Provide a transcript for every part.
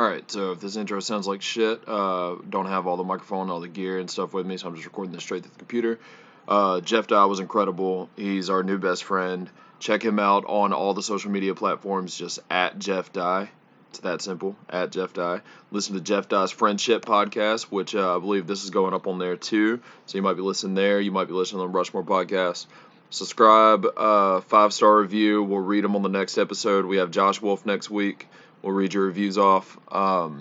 Alright, so if this intro sounds like shit, don't have all the microphone, all the gear and stuff with me, so I'm just recording this straight through the computer. Jeff Dye was incredible. He's our new best friend. Check him out on all the social media platforms, just at Jeff Dye. It's that simple, at Jeff Dye. Listen to Jeff Dye's Friendship podcast, which I believe this is going up on there too. So you might be listening there. You might be listening on Rushmore podcast. Subscribe, 5-star review. We'll read them on the next episode. We have Josh Wolf next week. We'll read your reviews off. Follow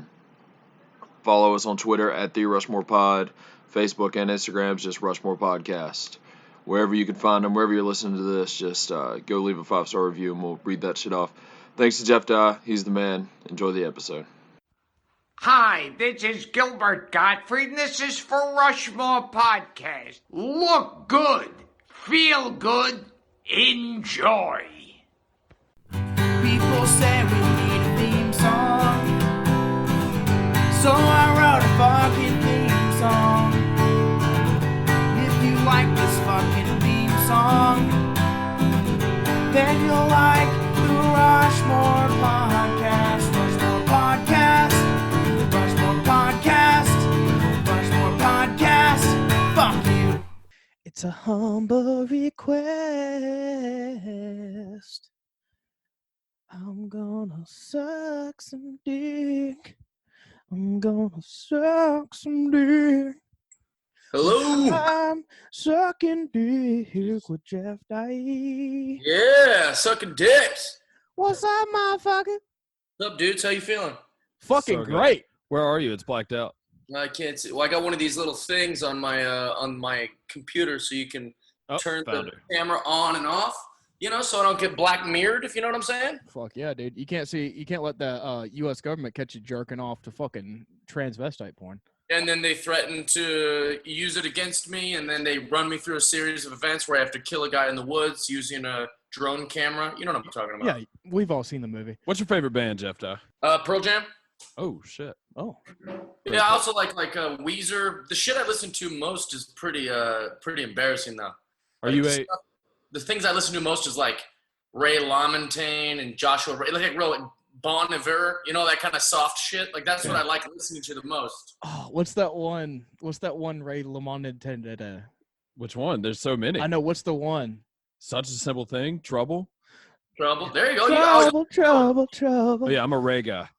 us on Twitter at The Rushmore Pod. Facebook and Instagram is just Rushmore Podcast. Wherever you can find them, wherever you're listening to this, just go leave a 5-star review and we'll read that shit off. Thanks to Jeff Dye. He's the man. Enjoy the episode. Hi, this is Gilbert Gottfried, and this is for Rushmore Podcast. Look good, feel good, enjoy. People say we need a theme song, so I wrote a fucking theme song. If you like this fucking theme song, then you'll like the Rushmore Podcast. Rushmore Podcast, Rushmore Podcast, Rushmore Podcast. Fuck you. It's a humble request. I'm gonna suck some dick. I'm gonna suck some dick. Hello. I'm sucking dick with Jeff Dye. Yeah, sucking dicks. What's up, motherfucker? What's up, dudes? How you feeling? Fucking So good. great. Where are you? It's blacked out. I can't see. Well, I got one of these little things on my computer, so you can turn the found it. camera on and off. You know, so I don't get black mirrored. If you know what I'm saying. Fuck yeah, dude. You can't let the U.S. government catch you jerking off to fucking transvestite porn. And then they threaten to use it against me, and then they run me through a series of events where I have to kill a guy in the woods using a drone camera. You know what I'm talking about? Yeah, we've all seen the movie. What's your favorite band, Jeff Dye? Pearl Jam. Oh shit. Oh. Yeah, I also like Weezer. The shit I listen to most is pretty embarrassing though. Are Like, you the a? stuff- The things I listen to most is like Ray LaMontagne and Joshua Ray, like real like Bon Iver, you know, that kind of soft shit. Like that's what I like listening to the most. Oh, what's that one Ray Lamont intended? Which one? There's so many. I know. What's the one? Such a simple thing. Trouble. Trouble. There you go. You always, Trouble. Oh yeah, I'm a Ray guy.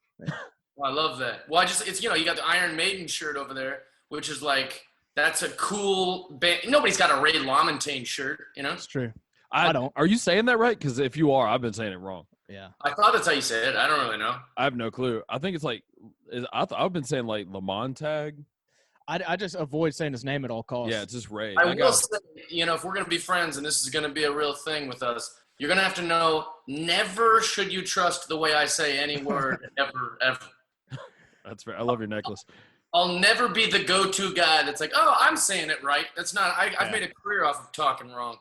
I love that. Well, it's you know, you got the Iron Maiden shirt over there, which is like that's a cool band. Nobody's got a Ray LaMontagne shirt, you know. It's true. I don't. Are you saying that right? Because if you are, I've been saying it wrong. Yeah. I thought that's how you say it. I don't really know. I have no clue. I think it's like I've been saying like Lamontag. I just avoid saying his name at all costs. Yeah, it's just Ray. I will say, you know, if we're gonna be friends and this is gonna be a real thing with us, you're gonna have to know never should you trust the way I say any word ever. That's right. I love your necklace. I'll never be the go-to guy that's like, oh, I'm saying it right. That's not. I've made a career off of talking wrong.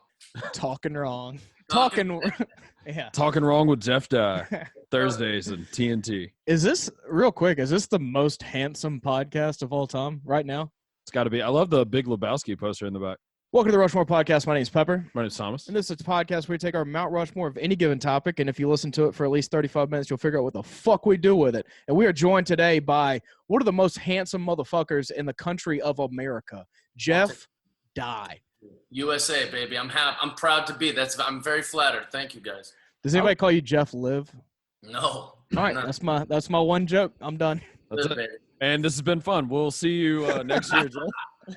Talking wrong. Yeah. Talking wrong with Jeff Dye. Thursdays and TNT. Is this real quick? Is this the most handsome podcast of all time right now? It's got to be. I love the Big Lebowski poster in the back. Welcome to the Rushmore Podcast. My name is Pepper. My name's Thomas. And this is a podcast where we take our Mount Rushmore of any given topic, and if you listen to it for at least 35 minutes, you'll figure out what the fuck we do with it. And we are joined today by one of the most handsome motherfuckers in the country of America, Jeff Dye. USA, baby. I'm happy. I'm proud to be. I'm very flattered. Thank you, guys. Does anybody call you Jeff Liv? No. All right, No. that's my one joke. I'm done. That's Live, it. baby. And this has been fun. We'll see you next year, Jeff.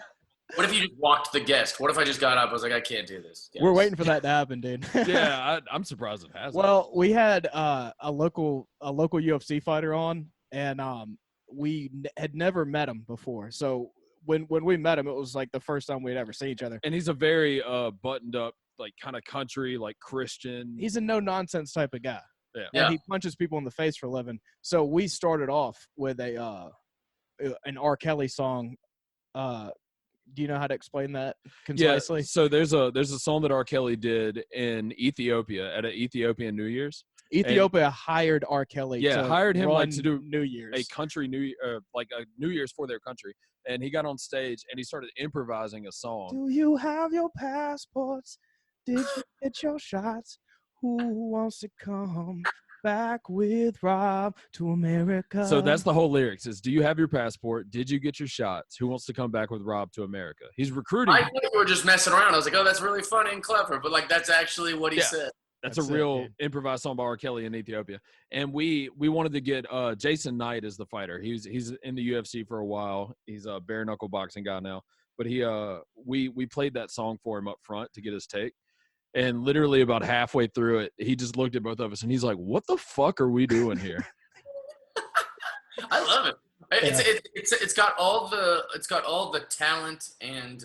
What if you just walked the guest? What if I just got up? I was like, I can't do this. Yes. We're waiting for that to happen, dude. Yeah, I'm surprised it hasn't. Well, we had a local UFC fighter on, and we had never met him before. So when we met him, it was like the first time we'd ever seen each other. And he's a very buttoned up, like kind of country, like Christian. He's a no nonsense type of guy. Yeah. And he punches people in the face for a living. So we started off with an R. Kelly song. Do you know how to explain that concisely? Yeah, so there's a song that R. Kelly did in Ethiopia at an Ethiopian New Year's. Ethiopia hired R. Kelly. Yeah, to hired him run to do New Year's. a country like a New Year's for their country, and he got on stage and he started improvising a song. Do you have your passports? Did you get your shots? Who wants to come? back with Rob to America. So that's the whole lyrics is, do you have your passport? Did you get your shots? Who wants to come back with Rob to America? He's recruiting. I thought you were just messing around. I was like, oh, that's really funny and clever. But, like, that's actually what he said. That's That's a real it, improvised song by R. Kelly in Ethiopia. And we wanted to get Jason Knight as the fighter. He's in the UFC for a while. He's a bare knuckle boxing guy now. But we played that song for him up front to get his take. And literally about halfway through it, he just looked at both of us and he's like, "What the fuck are we doing here?" I love it. It's got all the talent and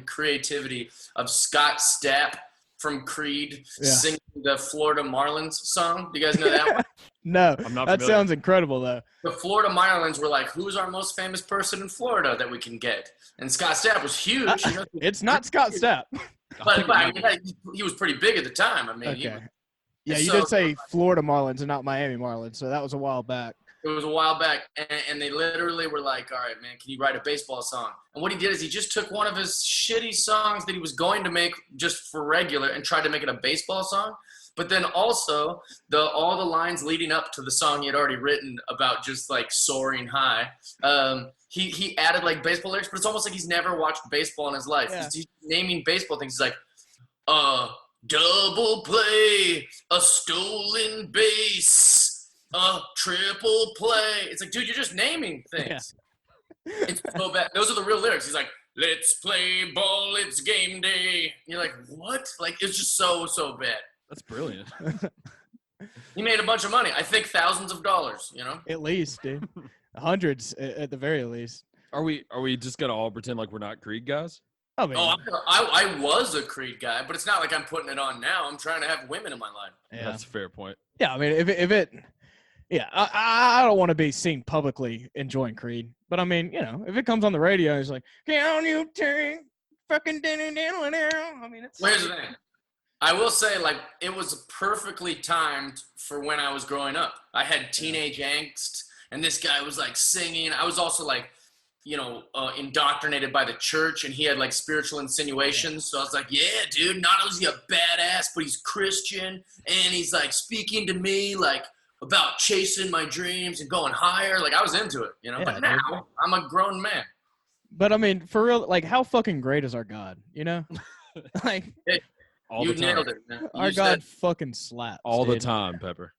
creativity of Scott Stapp from Creed singing the Florida Marlins song. Do you guys know that one? No, I'm not that familiar. sounds incredible though. The Florida Marlins were like, who's our most famous person in Florida that we can get? And Scott Stapp was huge. You know? It's not Scott Stapp. But I mean, he was pretty big at the time. I mean, Okay. Yeah, you did say Florida Marlins and not Miami Marlins, so that was a while back. it was a while back, and they literally were like, all right, man, can you write a baseball song? And what he did is he just took one of his shitty songs that he was going to make just for regular and tried to make it a baseball song. But then also all the lines leading up to the song he had already written about just like soaring high. He added like baseball lyrics, but it's almost like he's never watched baseball in his life. Yeah. He's naming baseball things. He's like, double play, a stolen base, a triple play. It's like, dude, you're just naming things. Yeah. It's so bad. Those are the real lyrics. He's like, let's play ball, it's game day. And you're like, what? Like, it's just so bad. That's brilliant. He made a bunch of money. I think thousands of dollars, you know? At least, dude. Hundreds at the very least. Are we just gonna all pretend like we're not Creed guys? I mean, I was a Creed guy, but it's not like I'm putting it on now. I'm trying to have women in my life. yeah. That's a fair point. Yeah, I mean, if it I don't want to be seen publicly enjoying Creed, but I mean, you know, if it comes on the radio, it's like, can you take fucking I mean, it's. Well, here's the thing. I will say, like, it was perfectly timed for when I was growing up. I had teenage angst, and this guy was, like, singing. I was also, like, you know, indoctrinated by the church, and he had, like, spiritual insinuations. So I was like, yeah, dude, not only is he a badass, but he's Christian, and he's, like, speaking to me, like, about chasing my dreams and going higher. Like, I was into it, you know? Yeah, but now I'm a grown man. But, I mean, for real, like, how fucking great is our God, you know? Like, All you the time. nailed it, man. our God fucking slaps. All the dude. time, Pepper.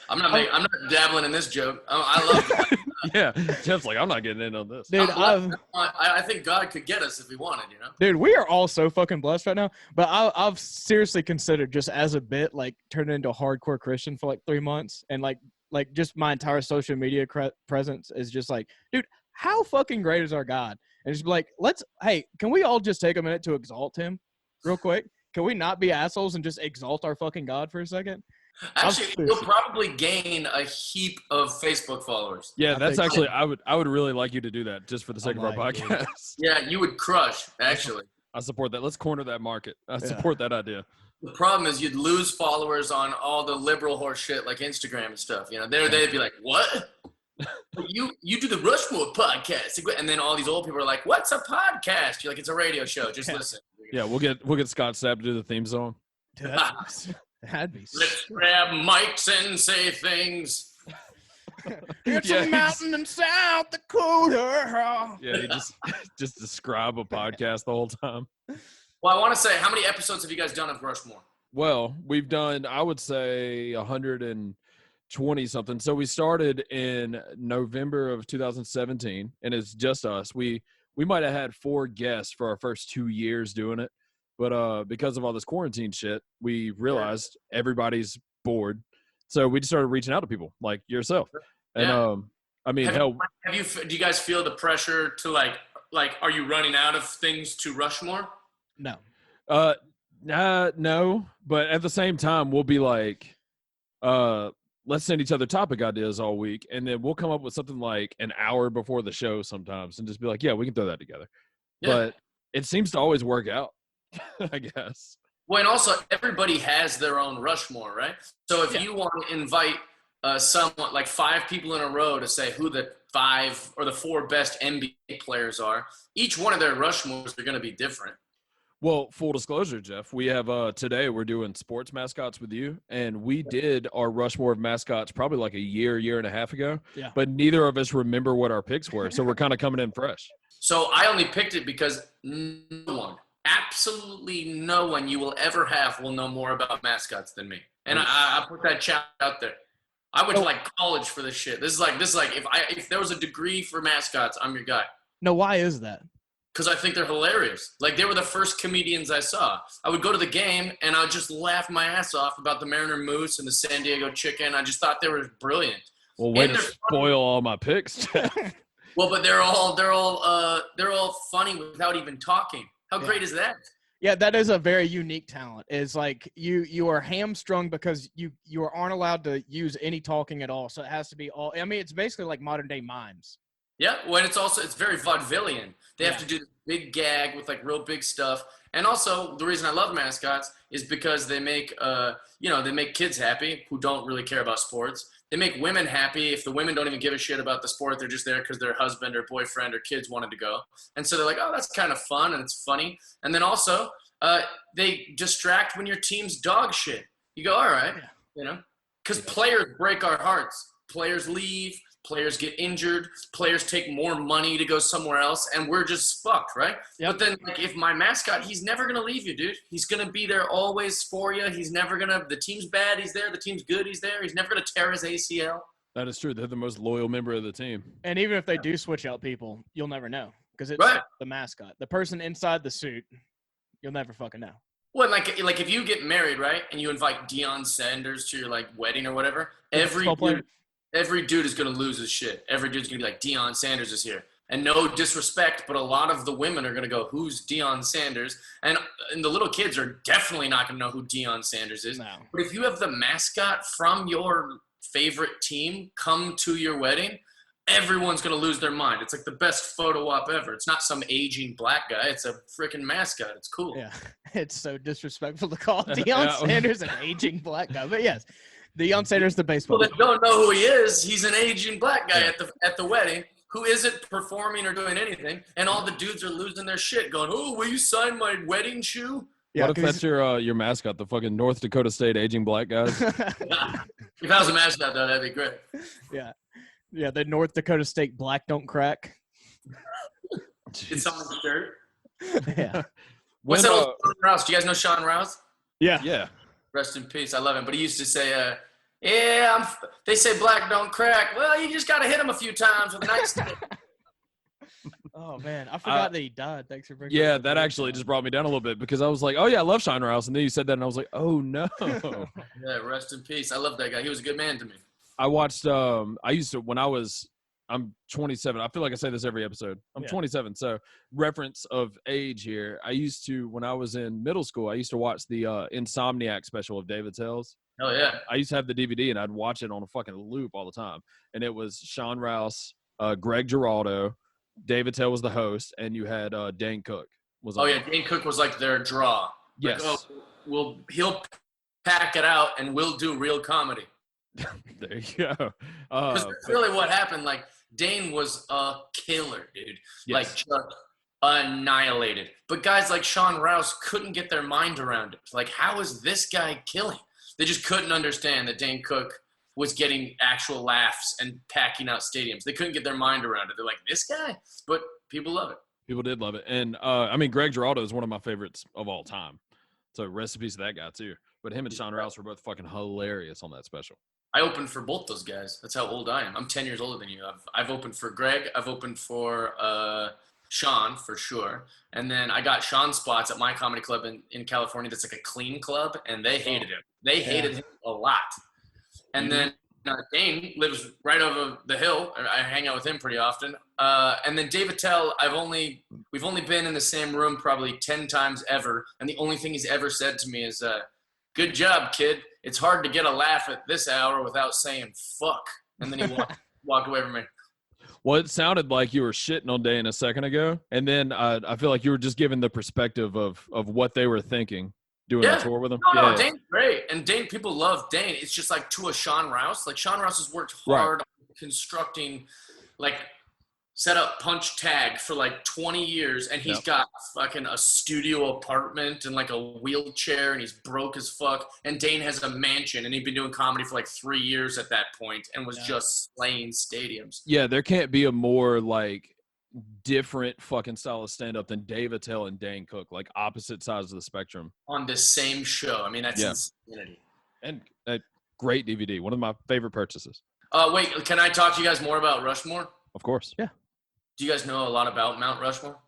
I'm not dabbling in this joke. I love God. Yeah, Jeff's like, I'm not getting in on this. Dude, I think God could get us if he wanted, you know? Dude, we are all so fucking blessed right now. But I've seriously considered just as a bit, like, turning into a hardcore Christian for, like, 3 months. And, like just my entire social media presence is just like, dude, how fucking great is our God? And just be like, hey, can we all just take a minute to exalt him real quick? Can we not be assholes and just exalt our fucking God for a second? Actually, you'll probably gain a heap of Facebook followers. Yeah, that's actually so. I would really like you to do that just for the sake of our podcast. Yeah, you would crush, actually. I support that. Let's corner that market. I support that idea. The problem is you'd lose followers on all the liberal horse shit like Instagram and stuff. You know, they'd be like, what? You do the Rushmore podcast. And then all these old people are like, what's a podcast? You're like, it's a radio show. Just listen. Yeah, we'll get Scott Stapp to do the theme song. Dude, that'd be Let's grab mics and say things. It's a mountain in South Dakota. Yeah, he just describe a podcast the whole time. Well, I want to say, how many episodes have you guys done of Rushmore? Well, we've done, I would say, 120 something. So we started in November of 2017, and it's just us. We might have had 4 guests for our first 2 years doing it, but because of all this quarantine shit, we realized everybody's bored. So we just started reaching out to people like yourself. And I mean, do you guys feel the pressure to like, are you running out of things to Rushmore? No. No, but at the same time, we'll be like, let's send each other topic ideas all week, and then we'll come up with something like an hour before the show sometimes and just be like, yeah, we can throw that together. Yeah. But it seems to always work out, I guess. Well, and also everybody has their own Rushmore, right? So if you want to invite someone, like 5 people in a row to say who the 5 or the 4 best NBA players are, each one of their Rushmores are going to be different. Well, full disclosure, Jeff, we have today we're doing sports mascots with you, and we did our Rushmore of mascots probably like a year and a half ago. Yeah. But neither of us remember what our picks were, so we're kind of coming in fresh. So I only picked it because absolutely no one you will ever have will know more about mascots than me. And I put that chat out there. I went to like college for this shit. This is like if there was a degree for mascots, I'm your guy. No, why is that? Because I think they're hilarious. Like, they were the first comedians I saw. I would go to the game, and I would just laugh my ass off about the Mariner Moose and the San Diego Chicken. I just thought they were brilliant. Well, way to spoil all my picks. Well, but they're all funny without even talking. How great is that? Yeah, that is a very unique talent. Is like you are hamstrung because you aren't allowed to use any talking at all. So it has to be all. I mean, it's basically like modern day mimes. Yeah, well, it's very vaudevillian. They have to do this big gag with like real big stuff. And also, the reason I love mascots is because they make they make kids happy who don't really care about sports. They make women happy if the women don't even give a shit about the sport. They're just there because their husband or boyfriend or kids wanted to go. And so they're like, oh, that's kind of fun and it's funny. And then also, they distract when your team's dog shit. You go, all right, because players break our hearts. Players leave. Players get injured. Players take more money to go somewhere else, and we're just fucked, right? Yep. But then, like, if my mascot, he's never gonna leave you, dude. He's gonna be there always for you. He's never gonna. The team's bad, he's there. The team's good, he's there. He's never gonna tear his ACL. That is true. They're the most loyal member of the team. And even if they do switch out people, you'll never know because it's the mascot, the person inside the suit. You'll never fucking know. Well, like if you get married, right, and you invite Deion Sanders to your like wedding or whatever, every dude is going to lose his shit. Every dude's going to be like, Deion Sanders is here. And no disrespect, but a lot of the women are going to go, who's Deion Sanders? And the little kids are definitely not going to know who Deion Sanders is. No. But if you have the mascot from your favorite team come to your wedding, everyone's going to lose their mind. It's like the best photo op ever. It's not some aging black guy. It's a freaking mascot. It's cool. Yeah, it's so disrespectful to call Deion Sanders an aging black guy. But yes. Deion Sanders, the baseball. Well, they don't know who he is. He's an aging black guy at the wedding who isn't performing or doing anything, and all the dudes are losing their shit, going, "Oh, will you sign my wedding shoe?" Yeah, what if that's your mascot, the fucking North Dakota State aging black guys? If I was a mascot, though, that'd be great. Yeah, the North Dakota State black don't crack. It's on the shirt. Yeah. What's that old Sean Rouse? Do you guys know Sean Rouse? Yeah. Rest in peace. I love him. But he used to say, they say black don't crack. Well, you just got to hit him a few times with a nightstick. Oh, man. I forgot that he died. Thanks for bringing that actually just brought me down a little bit because I was like, oh, yeah, I love Sean Rouse. And then you said that, and I was like, oh, no. Yeah, rest in peace. I love that guy. He was a good man to me. I watched I'm 27. I feel like I say this every episode. I'm 27. So reference of age here. I used to, when I was in middle school, I used to watch the Insomniac special of David Tell's. Oh, yeah. I used to have the DVD, and I'd watch it on a fucking loop all the time. And it was Sean Rouse, Greg Giraldo, David Tell was the host, and you had Dane Cook. Dane Cook was like their draw. Yes. Like, he'll pack it out, and we'll do real comedy. There you go. Because that's really what happened. Like, Dane was a killer, dude. Yes. Like, just annihilated. But guys like Sean Rouse couldn't get their mind around it. Like, how is this guy killing? They just couldn't understand that Dane Cook was getting actual laughs and packing out stadiums. They couldn't get their mind around it. They're like, this guy? But people love it. People did love it. And, Greg Giraldo is one of my favorites of all time. So recipes to that guy, too. But him and Sean Rouse were both fucking hilarious on that special. I opened for both those guys. That's how old I am. I'm 10 years older than you. I've opened for Greg. I've opened for Sean, for sure. And then I got Sean spots at my comedy club in California that's like a clean club, and they hated him. They hated him a lot. And then Dane lives right over the hill. I hang out with him pretty often. And then David Tell, we've only been in the same room probably 10 times ever, and the only thing he's ever said to me is, good job, kid. It's hard to get a laugh at this hour without saying fuck. And then he walked away from me. Well, it sounded like you were shitting on Dane a second ago. And then I feel like you were just giving the perspective of what they were thinking doing a tour with him. No, Dane's great. And Dane, people love Dane. It's just like to a Sean Rouse. Like Sean Rouse has worked hard on constructing like set up Punch Tag for like 20 years, and he's got fucking a studio apartment and like a wheelchair, and he's broke as fuck. And Dane has a mansion, and he'd been doing comedy for like 3 years at that point, and was just slaying stadiums. Yeah, there can't be a more like different fucking style of stand-up than Dave Attell and Dane Cook, like opposite sides of the spectrum on the same show. I mean, that's insanity. And a great DVD, one of my favorite purchases. Wait, can I talk to you guys more about Rushmore? Of course. Yeah. Do you guys know a lot about Mount Rushmore?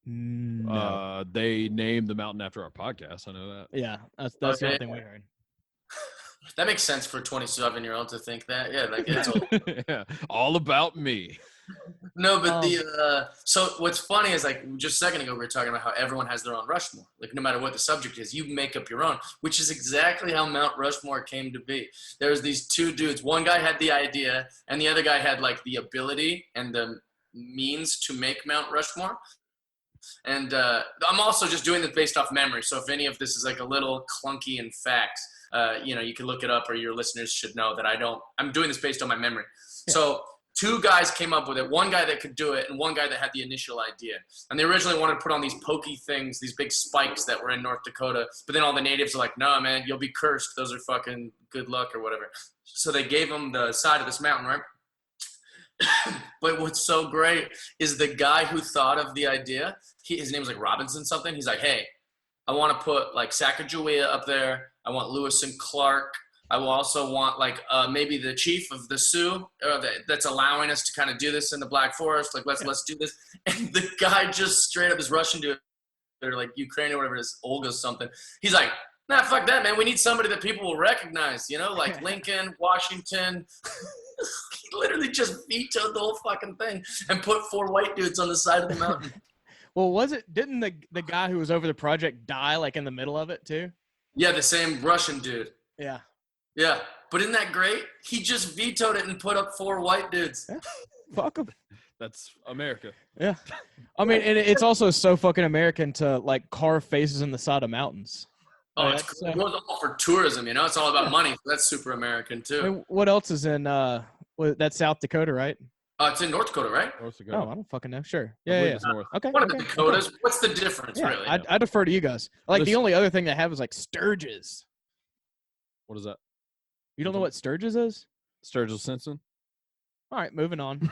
No. They named the mountain after our podcast. I know that. Yeah, that's the only thing we heard. That makes sense for a 27-year-old to think that. Yeah, like it's yeah, all about me. No, but so what's funny is like just a second ago we were talking about how everyone has their own Rushmore. Like no matter what the subject is, you make up your own, which is exactly how Mount Rushmore came to be. There was these two dudes. One guy had the idea, and the other guy had like the ability and the means to make Mount Rushmore. And I'm also just doing this based off memory. So if any of this is like a little clunky in facts, you can look it up, or your listeners should know that I'm doing this based on my memory. Yeah. So two guys came up with it, one guy that could do it and one guy that had the initial idea. And they originally wanted to put on these pokey things, these big spikes that were in North Dakota. But then all the natives are like, no, man, you'll be cursed. Those are fucking good luck or whatever. So they gave them the side of this mountain, right? But what's so great is the guy who thought of the idea, his name was like Robinson something. He's like, hey, I want to put like Sacagawea up there. I want Lewis and Clark. I will also want like maybe the chief of the Sioux that's allowing us to kind of do this in the Black Forest. Like let's do this. And the guy just straight up is Russian dude, or like Ukrainian or whatever it is, Olga something. He's like, nah, fuck that, man. We need somebody that people will recognize, like Lincoln, Washington. He literally just vetoed the whole fucking thing and put 4 white dudes on the side of the mountain. Well, didn't the guy who was over the project die like in the middle of it too? Yeah, the same Russian dude. Yeah. Yeah, but isn't that great? He just vetoed it and put up 4 white dudes. Yeah. Fuck him. That's America. Yeah. I mean, and it's also so fucking American to like carve faces in the side of mountains. Oh, it goes all for tourism, It's all about money. That's super American too. I mean, what else is in that's South Dakota, right? It's in North Dakota, right? North Dakota. Oh, I don't fucking know. Sure. Yeah. North. Okay. One of the Dakotas. Okay. What's the difference, really? I defer to you guys. Like the only other thing they have is like Sturgis. What is that? You don't know what Sturgis is? Sturgis Simpson. All right, moving on.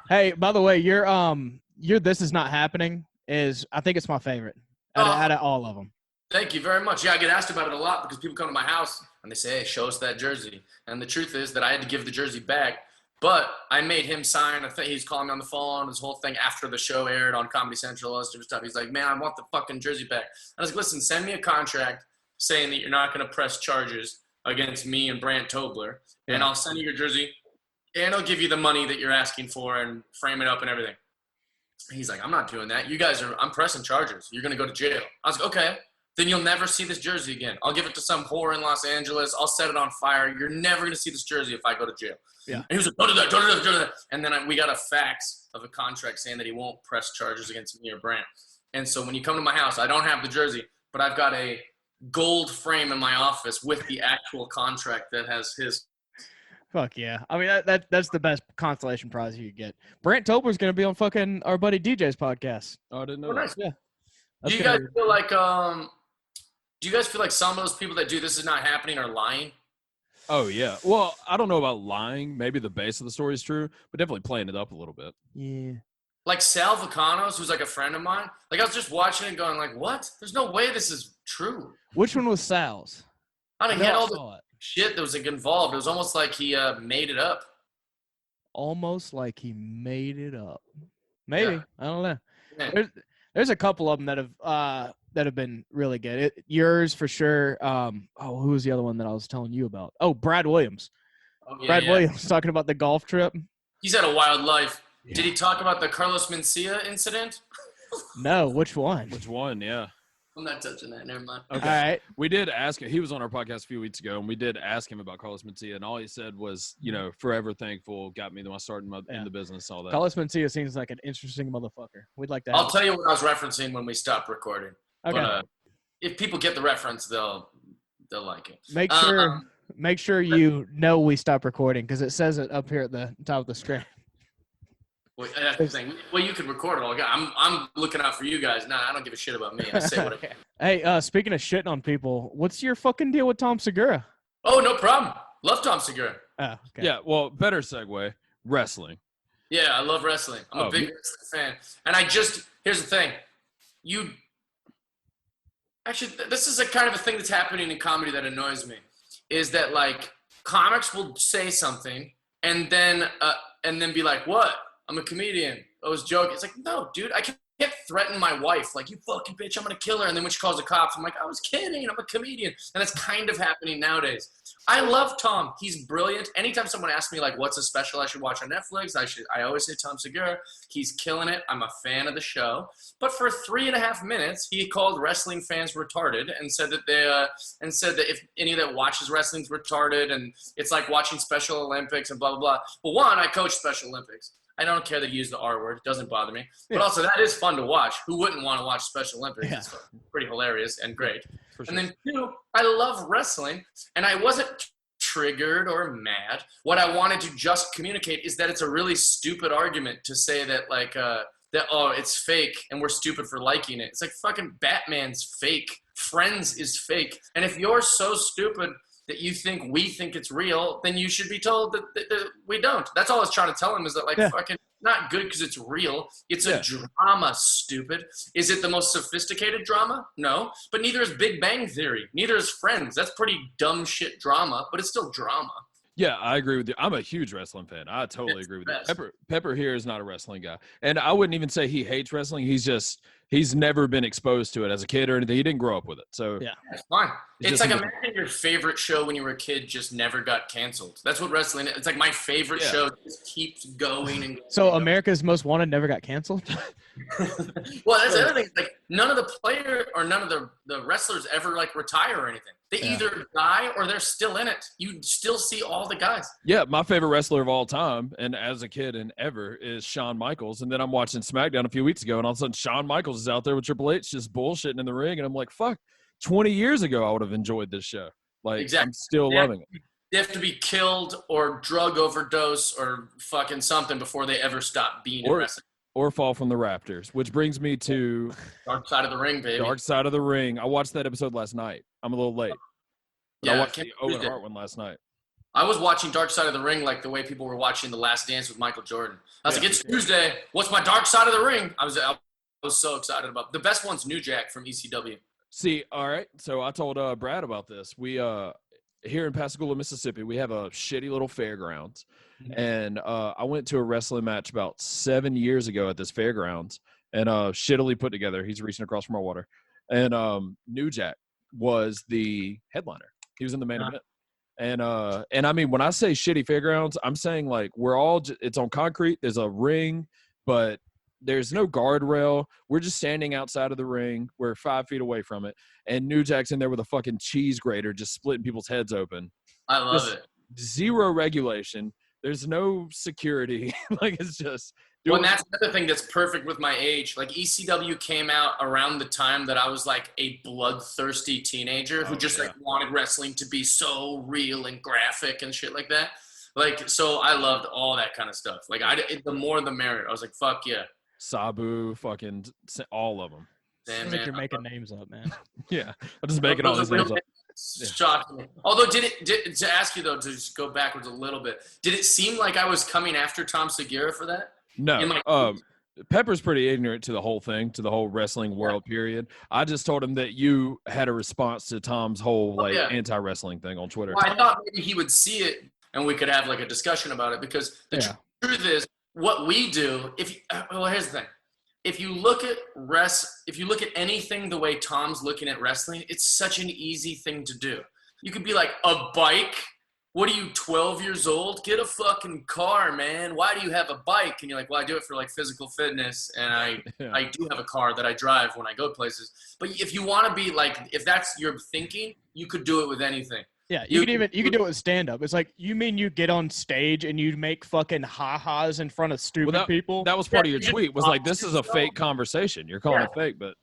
Hey, by the way, your This Is Not Happening is, I think it's my favorite out of all of them. Thank you very much. Yeah, I get asked about it a lot because people come to my house and they say, hey, show us that jersey. And the truth is that I had to give the jersey back, but I made him sign a thing. He's calling me on the phone, this whole thing after the show aired on Comedy Central, all this different stuff. He's like, man, I want the fucking jersey back. I was like, listen, send me a contract saying that you're not going to press charges against me and Brant Tobler, and I'll send you your jersey, and I'll give you the money that you're asking for and frame it up and everything. He's like, I'm not doing that. I'm pressing charges. You're going to go to jail. I was like, okay. Then you'll never see this jersey again. I'll give it to some whore in Los Angeles. I'll set it on fire. You're never going to see this jersey if I go to jail. Yeah. And he was like, don't do that. And then we got a fax of a contract saying that he won't press charges against me or Brant. And so when you come to my house, I don't have the jersey, but I've got a gold frame in my office with the actual contract that has his. Fuck yeah. I mean, that's the best consolation prize you could get. Brant Tobler's going to be on fucking our buddy DJ's podcast. Oh, I didn't know. Nice. Yeah. Do you guys feel like some of those people that do This Is Not Happening are lying? Oh, yeah. Well, I don't know about lying. Maybe the base of the story is true, but definitely playing it up a little bit. Yeah. Like Sal Vacanos, who's like a friend of mine. Like I was just watching it going like, what? There's no way this is true. Which one was Sal's? I mean, he had all the shit that was like involved. It was almost like he made it up. Almost like he made it up. Maybe. Yeah. I don't know. Yeah. There's a couple of them that have been really good. Yours for sure. Who was the other one that I was telling you about? Oh, Brad Williams. Williams talking about the golf trip. He's had a wild life. Yeah. Did he talk about the Carlos Mencia incident? No, which one? Which one? Yeah. I'm not touching that. Never mind. Okay. All right. We did ask him. He was on our podcast a few weeks ago, and we did ask him about Carlos Mencia, and all he said was, forever thankful, got me to my start in the business, all that. Carlos Mencia seems like an interesting motherfucker. We'd like to. I'll tell you what I was referencing when we stopped recording. Okay. But, if people get the reference, they'll like it. Make sure you know we stopped recording because it says it up here at the top of the screen. Well, that's the thing. Well, you can record it all. I'm looking out for you guys. Nah, I don't give a shit about me. I say what I Hey, speaking of shitting on people, what's your fucking deal with Tom Segura? Oh, no problem. Love Tom Segura. Oh, okay. Yeah, well, better segue. Wrestling. Yeah, I love wrestling. I'm a big wrestling fan. And here's the thing. Actually, this is a kind of a thing that's happening in comedy that annoys me, is that, like, comics will say something and then be like, what? I'm a comedian. I was joking. It's like, no, dude, I can't threaten my wife. Like, you fucking bitch, I'm going to kill her. And then when she calls the cops, I'm like, I was kidding. I'm a comedian. And that's kind of happening nowadays. I love Tom. He's brilliant. Anytime someone asks me, like, what's a special I should watch on Netflix, I always say Tom Segura. He's killing it. I'm a fan of the show. But for 3.5 minutes, he called wrestling fans retarded and said that if any that watches wrestling's retarded and it's like watching Special Olympics and blah, blah, blah. Well, one, I coach Special Olympics. I don't care that you use the R word. It doesn't bother me. But also, that is fun to watch. Who wouldn't want to watch Special Olympics? Yeah. It's pretty hilarious and great. Sure. And then, two, I love wrestling, and I wasn't triggered or mad. What I wanted to just communicate is that it's a really stupid argument to say that, like, it's fake, and we're stupid for liking it. It's like fucking Batman's fake. Friends is fake. And if you're so stupid that you think we think it's real, then you should be told that we don't. That's all I was trying to tell him, is that, like, fucking not good because it's real. It's a drama, stupid. Is it the most sophisticated drama? No. But neither is Big Bang Theory. Neither is Friends. That's pretty dumb shit drama, but it's still drama. Yeah, I agree with you. I'm a huge wrestling fan. I totally agree with you. Pepper here is not a wrestling guy. And I wouldn't even say he hates wrestling. He's never been exposed to it as a kid or anything. He didn't grow up with it. So yeah, it's fine. It's like imagine your favorite show when you were a kid just never got canceled. That's what wrestling is. It's like my favorite show just keeps going and going. So America's Most Wanted never got canceled? Well, that's the other thing. Like, none of the players or none of the wrestlers ever, like, retire or anything. They either die or they're still in it. You still see all the guys. Yeah, my favorite wrestler of all time, and as a kid and ever, is Shawn Michaels. And then I'm watching SmackDown a few weeks ago, and all of a sudden Shawn Michaels is out there with Triple H just bullshitting in the ring. And I'm like, fuck, 20 years ago I would have enjoyed this show. Like, exactly. I'm still loving it. They have to be killed or drug overdose or fucking something before they ever stop being in wrestling. Or fall from the Raptors, which brings me to Dark Side of the Ring, baby. Dark Side of the Ring. I watched that episode last night. I'm a little late. But I watched the Owen Hart one last night. I was watching Dark Side of the Ring like the way people were watching The Last Dance with Michael Jordan. I was like, it's Tuesday. What's my Dark Side of the Ring? I was so excited about it. The best one's New Jack from ECW. See, all right. So I told Brad about this. We here in Pascagoula, Mississippi, we have a shitty little fairgrounds. And I went to a wrestling match about 7 years ago at this fairgrounds, and shittily put together. He's reaching across from our water. And New Jack was the headliner. He was in the main event. And I mean, when I say shitty fairgrounds, I'm saying, like, it's on concrete. There's a ring, but there's no guardrail. We're just standing outside of the ring. We're 5 feet away from it. And New Jack's in there with a fucking cheese grater just splitting people's heads open. I love it. Zero regulation. There's no security. Like, it's just. Well, and that's another thing that's perfect with my age. Like, ECW came out around the time that I was, like, a bloodthirsty teenager who just like wanted wrestling to be so real and graphic and shit like that. Like, so I loved all that kind of stuff. Like, the more the merrier. I was like, fuck yeah. Sabu, fucking all of them. Damn, man. Like you're making names up, man. Yeah, I'm just making all these names up. Shocking. Although, to ask you though, to just go backwards a little bit, did it seem like I was coming after Tom Segura for that? No. Pepper's pretty ignorant to the whole thing, to the whole wrestling world period. I just told him that you had a response to Tom's whole anti-wrestling thing on Twitter. Well, I thought maybe he would see it and we could have like a discussion about it, because the truth is, what we do, here's the thing. If you look at anything the way Tom's looking at wrestling, it's such an easy thing to do. You could be like, a bike? What are you, 12 years old? Get a fucking car, man. Why do you have a bike? And you're like, well, I do it for like physical fitness, and I do have a car that I drive when I go places. But if you want to be like, if that's your thinking, you could do it with anything. Yeah, you could do it with stand-up. It's like, you mean you get on stage and you make fucking ha-has in front of stupid people? That was part of your tweet. Was like, this is a fake conversation. You're calling it fake, but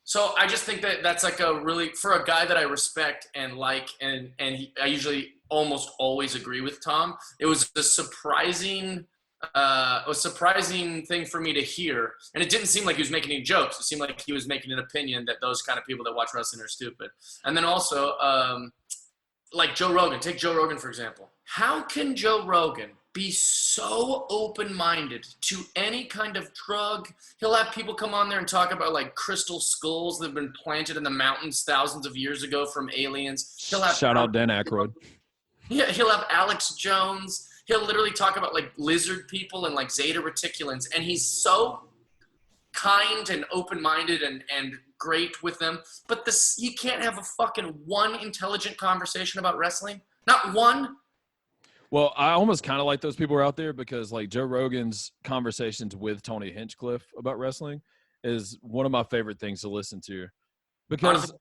So I just think that that's like a really, for a guy that I respect and like, and I usually almost always agree with Tom. It was a surprising a surprising thing for me to hear. And it didn't seem like he was making any jokes. It seemed like he was making an opinion that those kind of people that watch wrestling are stupid. And then also, like Joe Rogan. Take Joe Rogan, for example. How can Joe Rogan be so open-minded to any kind of drug? He'll have people come on there and talk about like crystal skulls that have been planted in the mountains thousands of years ago from aliens. He'll have Shout out Dan Aykroyd. Yeah, he'll have Alex Jones. He'll literally talk about like lizard people and like Zeta Reticulans, and he's so kind and open-minded and great with them. But you can't have a fucking one intelligent conversation about wrestling. Not one. Well, I almost kind of like those people are out there because like Joe Rogan's conversations with Tony Hinchcliffe about wrestling is one of my favorite things to listen to. Because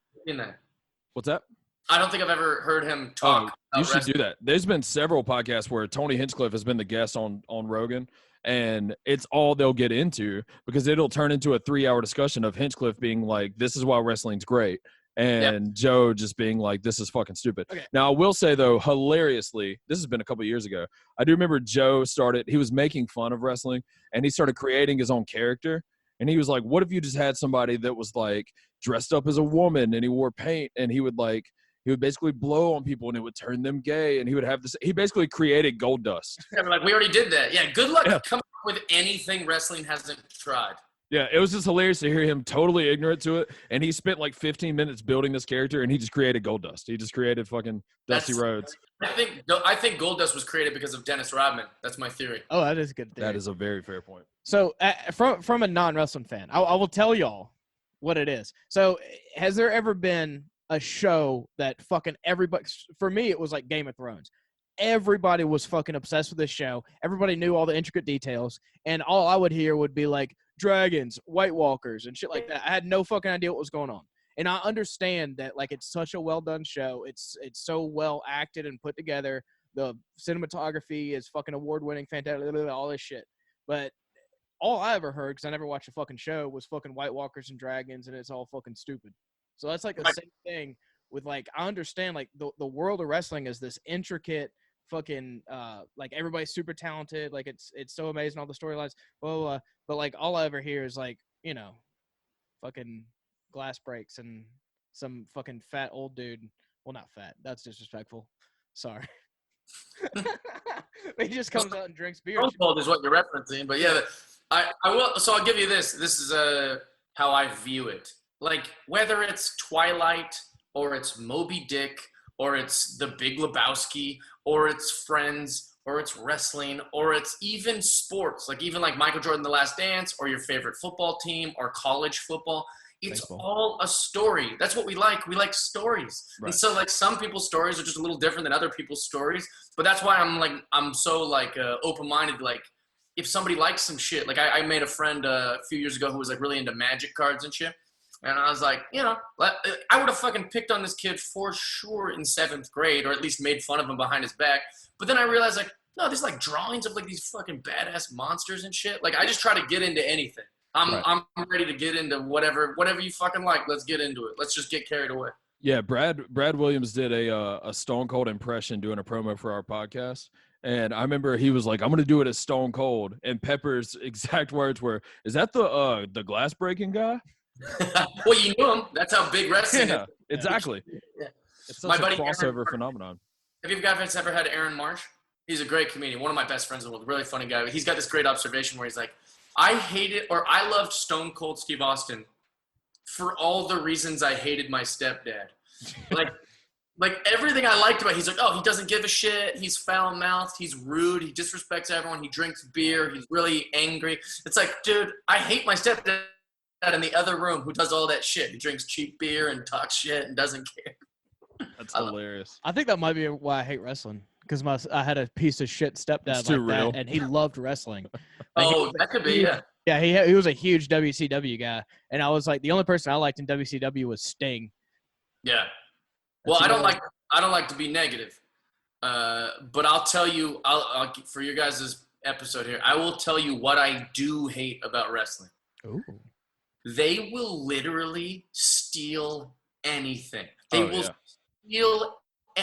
what's that? I don't think I've ever heard him talk. You should do that. There's been several podcasts where Tony Hinchcliffe has been the guest on Rogan, and it's all they'll get into because it'll turn into a 3-hour discussion of Hinchcliffe being like, this is why wrestling's great. And Joe just being like, this is fucking stupid. Okay. Now, I will say, though, hilariously, this has been a couple of years ago. I do remember Joe he was making fun of wrestling, and he started creating his own character. And he was like, what if you just had somebody that was like dressed up as a woman and he wore paint and he would basically blow on people and it would turn them gay. And he would have this. He basically created Gold Dust. Yeah, like, we already did that. Yeah, good luck coming up with anything wrestling hasn't tried. Yeah, it was just hilarious to hear him totally ignorant to it. And he spent like 15 minutes building this character and he just created Gold Dust. He just created fucking Dusty Rhodes. I think Gold Dust was created because of Dennis Rodman. That's my theory. Oh, that is a good theory. That is a very fair point. So from a non-wrestling fan, I will tell y'all what it is. So has there ever been a show that fucking everybody, for me, it was like Game of Thrones. Everybody was fucking obsessed with this show. Everybody knew all the intricate details. And all I would hear would be like dragons, White Walkers, and shit like that. I had no fucking idea what was going on. And I understand that like it's such a well done show. It's so well acted and put together. The cinematography is fucking award winning, fantastic, all this shit. But all I ever heard, because I never watched a fucking show, was fucking White Walkers and dragons, and it's all fucking stupid. So that's like the same thing with like, I understand like the world of wrestling is this intricate fucking like everybody's super talented, like it's so amazing, all the storylines, blah, blah, blah. But like all I ever hear is like, you know, fucking glass breaks and some fucking fat old dude. Well, not fat. That's disrespectful. Sorry. He just comes out and drinks beer. Stone Cold is what you're referencing, but yeah, I will. So I'll give you this. This is how I view it. Like whether it's Twilight or it's Moby Dick or it's The Big Lebowski or it's Friends or it's wrestling or it's even sports, like even like Michael Jordan, The Last Dance, or your favorite football team or college football. It's baseball. All a story. That's what we like. We like stories. Right. And so like some people's stories are just a little different than other people's stories. But that's why I'm so like open-minded. Like if somebody likes some shit, like I made a friend a few years ago who was like really into magic cards and shit. And I was like, you know, I would have fucking picked on this kid for sure in 7th grade, or at least made fun of him behind his back. But then I realized like, no, there's like drawings of like these fucking badass monsters and shit. Like I just try to get into anything. I'm ready to get into whatever you fucking like. Let's get into it. Let's just get carried away. Yeah, Brad Williams did a Stone Cold impression doing a promo for our podcast. And I remember he was like, I'm going to do it as Stone Cold. And Pepper's exact words were, is that the glass breaking guy? Well, you knew him. That's how big wrestling is. Exactly. Yeah. It's such a crossover phenomenon. Have you guys ever had Aaron Marsh? He's a great comedian. One of my best friends in the world. Really funny guy. He's got this great observation where he's like, I loved Stone Cold Steve Austin for all the reasons I hated my stepdad. Like everything I liked about it, he's like, oh, he doesn't give a shit. He's foul-mouthed. He's rude. He disrespects everyone. He drinks beer. He's really angry. It's like, dude, I hate my stepdad in the other room who does all that shit. He drinks cheap beer and talks shit and doesn't care. That's hilarious. I think that might be why I hate wrestling. Because I had a piece of shit stepdad like that, and he loved wrestling. Like, that could be, yeah. Yeah, he was a huge WCW guy, and I was like, the only person I liked in WCW was Sting. Yeah. Well, I don't like to be negative, but I'll tell you, I'll for your guys' episode here, I will tell you what I do hate about wrestling. Ooh. They will literally steal anything. They will steal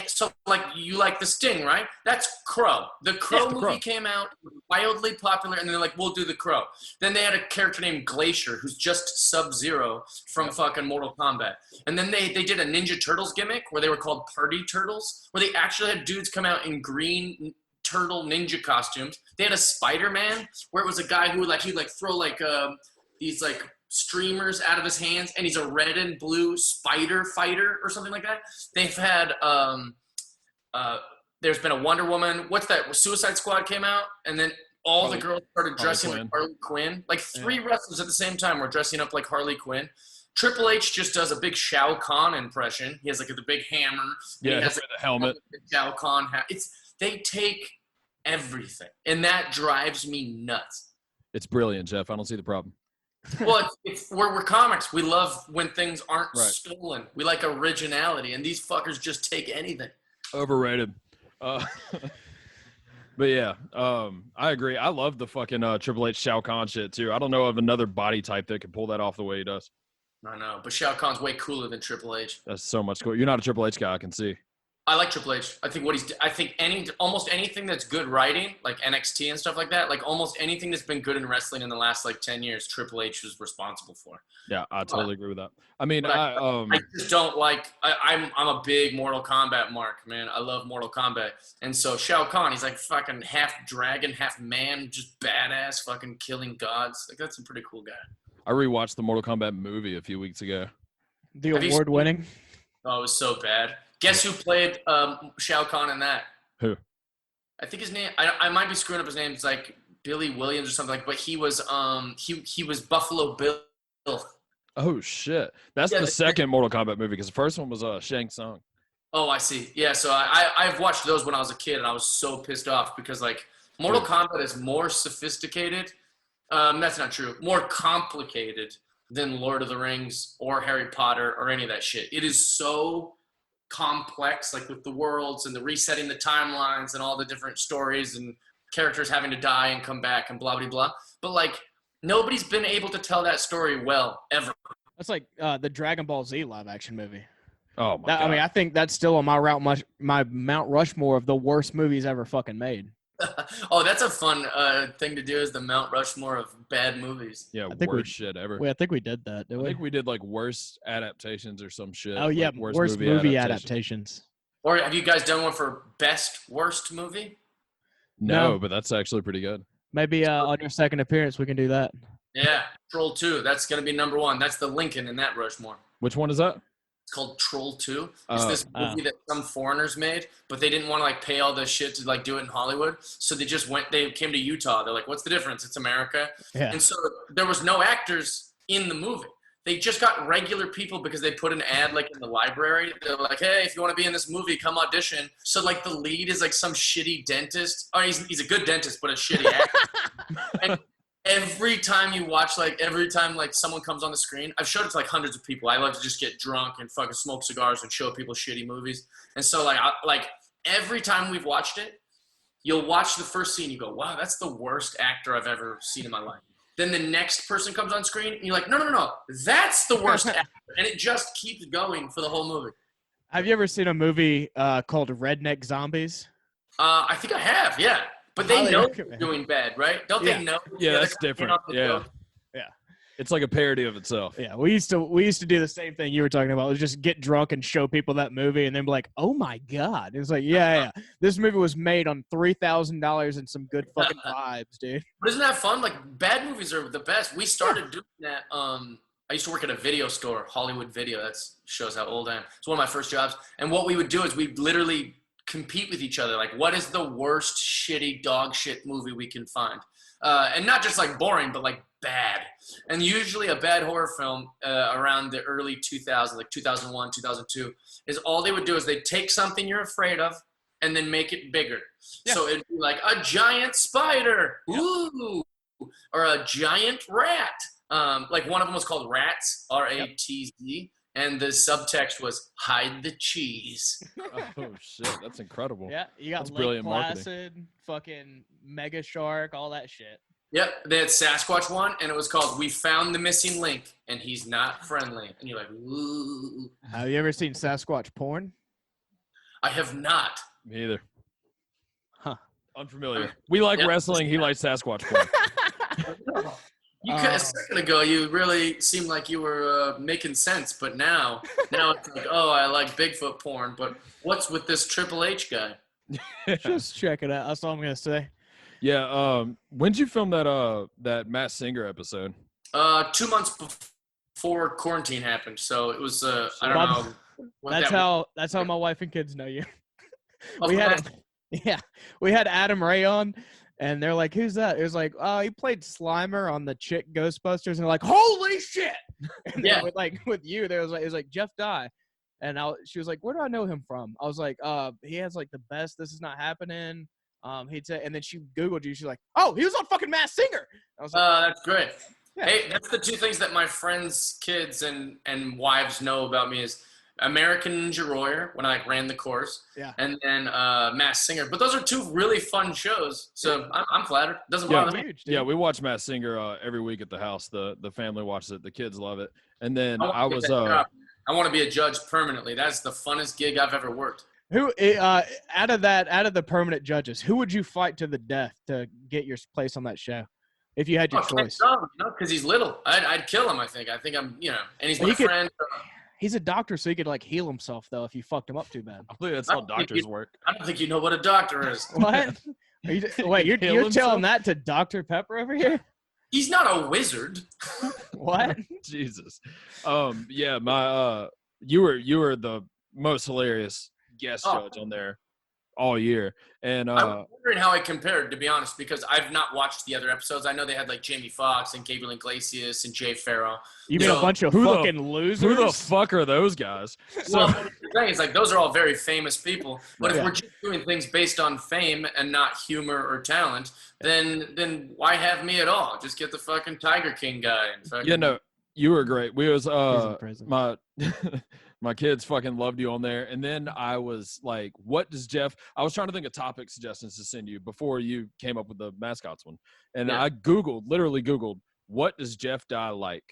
so like you like the Sting, right? That's Crow. The Crow movie came out, wildly popular, and they're like, we'll do the Crow. Then they had a character named Glacier, who's just Sub-Zero from fucking Mortal Kombat. And then they did a Ninja Turtles gimmick where they were called Party Turtles, where they actually had dudes come out in green turtle ninja costumes. They had a Spider-Man where it was a guy who he'd throw these streamers out of his hands, and he's a red and blue spider fighter or something like that. They've had there's been a Wonder Woman. What's that? Suicide Squad came out, and then all the girls started dressing like Harley Quinn. Like 3 wrestlers at the same time were dressing up like Harley Quinn. Triple H just does a big Shao Kahn impression. He has the big hammer. Yeah, he has the helmet. Shao Kahn. They take everything, and that drives me nuts. It's brilliant, Jeff. I don't see the problem. Well, we're comics. We love when things aren't stolen. We like originality, and these fuckers just take anything. Overrated. But yeah, I agree. I love the fucking Triple H Shao Kahn shit too. I don't know of another body type that can pull that off the way he does. I know, but Shao Kahn's way cooler than Triple H. That's so much cool. You're not a Triple H guy, I can see. I like Triple H. I think almost anything that's good writing, like NXT and stuff like that, like almost anything that's been good in wrestling in the last 10 years, Triple H was responsible for. Yeah, I totally agree with that. I mean, I just don't like. I'm a big Mortal Kombat mark, man. I love Mortal Kombat, and so Shao Kahn, he's like fucking half dragon, half man, just badass, fucking killing gods. Like that's a pretty cool guy. I rewatched the Mortal Kombat movie a few weeks ago. The award-winning. Oh, it was so bad. Guess who played Shao Kahn in that? Who? I think his name. I might be screwing up his name. It's like Billy Williams or something but he was he was Buffalo Bill. Oh shit! That's the second Mortal Kombat movie because the first one was Shang Tsung. Oh, I see. Yeah, so I've watched those when I was a kid, and I was so pissed off because Mortal Kombat is more sophisticated. That's not true. More complicated than Lord of the Rings or Harry Potter or any of that shit. It is so complex, with the worlds and the resetting the timelines and all the different stories and characters having to die and come back and blah, blah, blah. But, nobody's been able to tell that story well, ever. That's like the Dragon Ball Z live-action movie. Oh, my God. I mean, I think that's still on my Mount Rushmore of the worst movies ever fucking made. Oh, that's a fun thing to do is the Mount Rushmore of bad movies. Yeah, worst shit ever. I think we did that, didn't we? I think we did worst adaptations or some shit. Oh, yeah, worst movie adaptations. Or have you guys done one for best worst movie? No, but that's actually pretty good. Maybe on your second appearance we can do that. Yeah, Troll 2. That's going to be number 1. That's the Lincoln in that Rushmore. Which one is that? It's called Troll 2. It's this movie that some foreigners made, but they didn't want to pay all this shit to do it in Hollywood. So they came to Utah. They're like, what's the difference? It's America. Yeah. And so there was no actors in the movie. They just got regular people because they put an ad in the library. They're like, hey, if you want to be in this movie, come audition. So the lead is some shitty dentist. Oh, he's a good dentist, but a shitty actor. And every time you watch, every time someone comes on the screen, I've showed it to hundreds of people. I love to just get drunk and fucking smoke cigars and show people shitty movies. And so every time we've watched it, you'll watch the first scene, you go, wow, that's the worst actor I've ever seen in my life. Then the next person comes on screen, and you're like, no, that's the worst actor. And it just keeps going for the whole movie. Have you ever seen a movie called Redneck Zombies? I think I have, yeah. But they know they're doing bad, right? Don't they know? Yeah, that's different. Yeah. It's like a parody of itself. Yeah, we used to do the same thing you were talking about. Was just get drunk and show people that movie, and then be like, "Oh my god!" It's like, yeah. This movie was made on $3,000 and some good fucking vibes, dude. But isn't that fun? Bad movies are the best. We started doing that. I used to work at a video store, Hollywood Video. That shows how old I am. It's one of my first jobs. And what we would do is we'd literally compete with each other. What is the worst shitty dog shit movie we can find? And not just boring, but bad. And usually a bad horror film around the early 2000s, 2001, 2002, is all they would do is they'd take something you're afraid of and then make it bigger. Yeah. So it'd be a giant spider, ooh, or a giant rat. One of them was called Rats, R-A-T-Z. And the subtext was hide the cheese. Oh shit, that's incredible. Yeah, you got that's Lake Placid, fucking Mega Shark, all that shit. Yep, they had Sasquatch one, and it was called "We Found the Missing Link, and He's Not Friendly." And you're like, ooh. Have you ever seen Sasquatch porn? I have not. Me either. Huh. Unfamiliar. We like wrestling. He likes Sasquatch porn. You could, a second ago, you really seemed like you were making sense, but now it's like, oh, I like Bigfoot porn, but what's with this Triple H guy? Just check it out. That's all I'm gonna say. Yeah. When'd you film that Matt Singer episode? 2 months before quarantine happened, so it was I don't know. That's how my wife and kids know you. Oh, we had Adam Ray on, and they're like, "Who's that?" It was like, "Oh, he played Slimer on the Chick Ghostbusters," and they're like, "Holy shit!" And Yeah. with you, there was like, it was like Jeff Dye, and she was like, "Where do I know him from?" I was like, he has like the best. This is not happening. He'd say, and then she Googled you. She's like, "Oh, he was on fucking Matt Singer." I was like, that's great. Yeah. Hey, that's the two things that my friends' kids and wives know about me is American Ninja Warrior when I ran the course, and then Matt Singer. But those are two really fun shows, so I'm flattered. Doesn't bother me. huge, dude. Yeah, we watch Matt Singer every week at the house. The family watches it. The kids love it. And then I want to be a judge permanently. That's the funnest gig I've ever worked. Who out of the permanent judges, who would you fight to the death to get your place on that show, if you had your choice? Because he's little. I'd kill him. I think I'm, and he's my friend. He's a doctor, so he could like heal himself though if you fucked him up too bad. I believe that's how doctors work. I don't think you know what a doctor is. What? You're telling that to Dr. Pepper over here? He's not a wizard. What? Jesus. Yeah, you were the most hilarious guest judge on there all year. And I'm wondering how I compared, to be honest, because I've not watched the other episodes. I know they had like Jamie Foxx and Gabriel Iglesias and Jay Farrow. You mean a bunch of fucking losers? Who the fuck are those guys? Well, the thing is, like, those are all very famous people. But if we're just doing things based on fame and not humor or talent, then why have me at all? Just get the fucking Tiger King guy. And fucking... you were great. We was my kids fucking loved you on there. And then I was like, what does Jeff – I was trying to think of topic suggestions to send you before you came up with the mascots one. And I literally Googled, what does Jeff Dye like?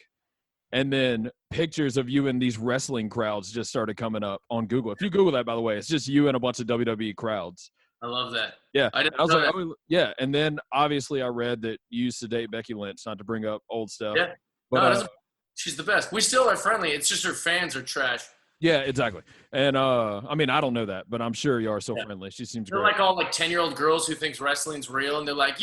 And then pictures of you in these wrestling crowds just started coming up on Google. If you Google that, by the way, it's just you and a bunch of WWE crowds. I love that. Yeah. I was like, yeah. And then obviously I read that you used to date Becky Lynch, not to bring up old stuff. Yeah. But, she's the best. We still are friendly. It's just her fans are trash. Yeah, exactly. And I mean, I don't know that, but I'm sure you are so friendly. She seems they're great. Like all like 10-year-old girls who thinks wrestling's real, and they're like,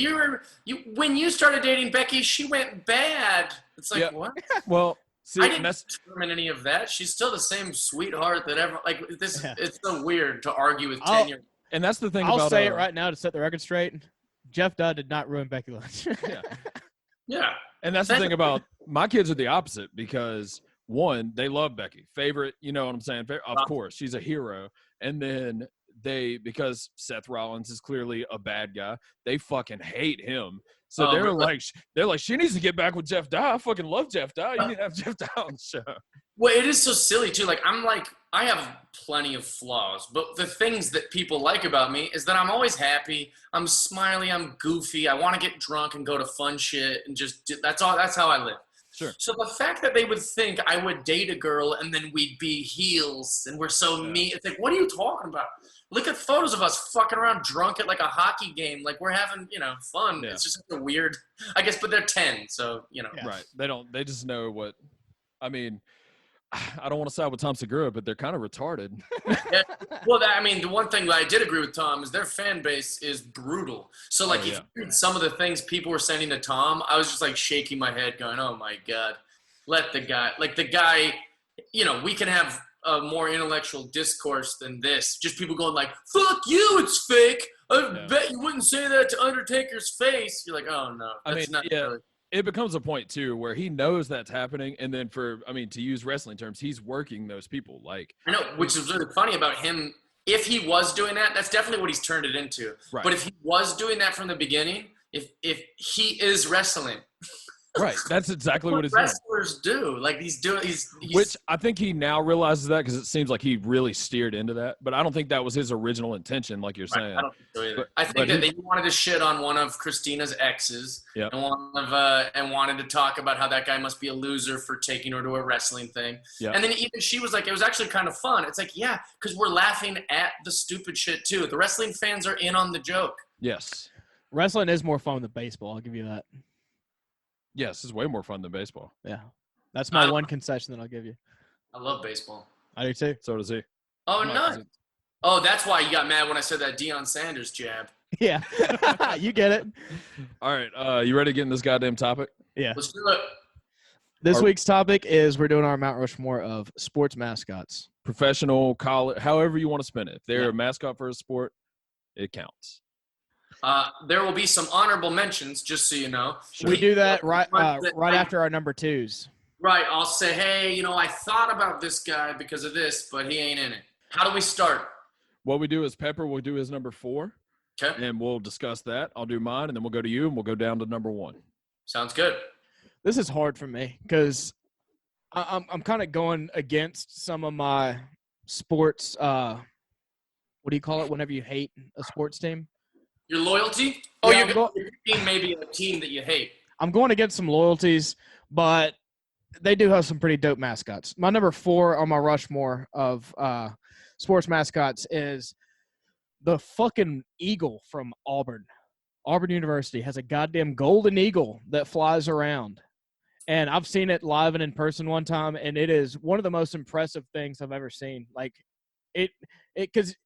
when you started dating Becky, she went bad. It's like, what? Well, see, I didn't determine any of that. She's still the same sweetheart that ever like this. Yeah. It's so weird to argue with 10-year-olds. And that's the thing. I'll say it right now to set the record straight. Jeff Dye did not ruin Becky Lynch. Yeah. And that's the thing about my kids are the opposite because one, they love Becky. Favorite, you know what I'm saying? Of course, she's a hero. And then because Seth Rollins is clearly a bad guy, they fucking hate him. So they're like, she needs to get back with Jeff Dye. I fucking love Jeff Dye. You need to have Jeff Dye on the show. Well, it is so silly too. Like I have plenty of flaws, but the things that people like about me is that I'm always happy. I'm smiley. I'm goofy. I want to get drunk and go to fun shit and that's all. That's how I live. Sure. So the fact that they would think I would date a girl and then we'd be heels and we're so mean, it's like, what are you talking about? Look at photos of us fucking around drunk at like a hockey game. Like we're having, fun. Yeah. It's just a weird, I guess, but they're 10. So, Right. They just know what, I mean, I don't want to side with Tom Segura, but they're kind of retarded. Yeah. Well, the one thing that I did agree with Tom is their fan base is brutal. So, if you read some of the things people were sending to Tom, I was just like shaking my head going, oh my God, let the guy, we can have a more intellectual discourse than this. Just people going like, fuck you, it's fake. I bet you wouldn't say that to Undertaker's face. You're like, oh no, that's not really. It becomes a point too where he knows that's happening, and then to use wrestling terms, he's working those people. Like I know, which is really funny about him. If he was doing that, that's definitely what he's turned it into. Right. But if he was doing that from the beginning, if he is wrestling, Right. That's exactly what he's doing. Wrestlers do. Like he's Which I think he now realizes that because it seems like he really steered into that. But I don't think that was his original intention, like you're saying. I don't think so either. I think that he wanted to shit on one of Christina's exes, Yep. and wanted to talk about how that guy must be a loser for taking her to a wrestling thing. Yep. And then even she was like, it was actually kind of fun. It's like, yeah, because we're laughing at the stupid shit too. The wrestling fans are in on the joke. Yes. Wrestling is more fun than baseball. I'll give you that. Yes, it's way more fun than baseball. Yeah. That's my one concession that I'll give you. I love baseball. I do too. So does he. Oh, nice. Oh, that's why you got mad when I said that Deion Sanders jab. Yeah. You get it. All right. You ready to get in this goddamn topic? Yeah. Let's do it. This week's topic is we're doing our Mount Rushmore of sports mascots. Professional, college, however you want to spin it. If they're a mascot for a sport, it counts. There will be some honorable mentions, just so you know. Sure. We do that right after our number twos. Right. I'll say, hey, I thought about this guy because of this, but he ain't in it. How do we start? What we do is Pepper will do his number 4. Okay. And we'll discuss that. I'll do mine, and then we'll go to you, and we'll go down to number 1. Sounds good. This is hard for me because I'm kind of going against some of my sports. What do you call it whenever you hate a sports team? Your loyalty? Oh, yeah, you're picking maybe a team that you hate. I'm going against some loyalties, but they do have some pretty dope mascots. My number 4 on my Rushmore of sports mascots is the fucking eagle from Auburn. Auburn University has a goddamn golden eagle that flies around. And I've seen it live and in person one time, and it is one of the most impressive things I've ever seen. Like, because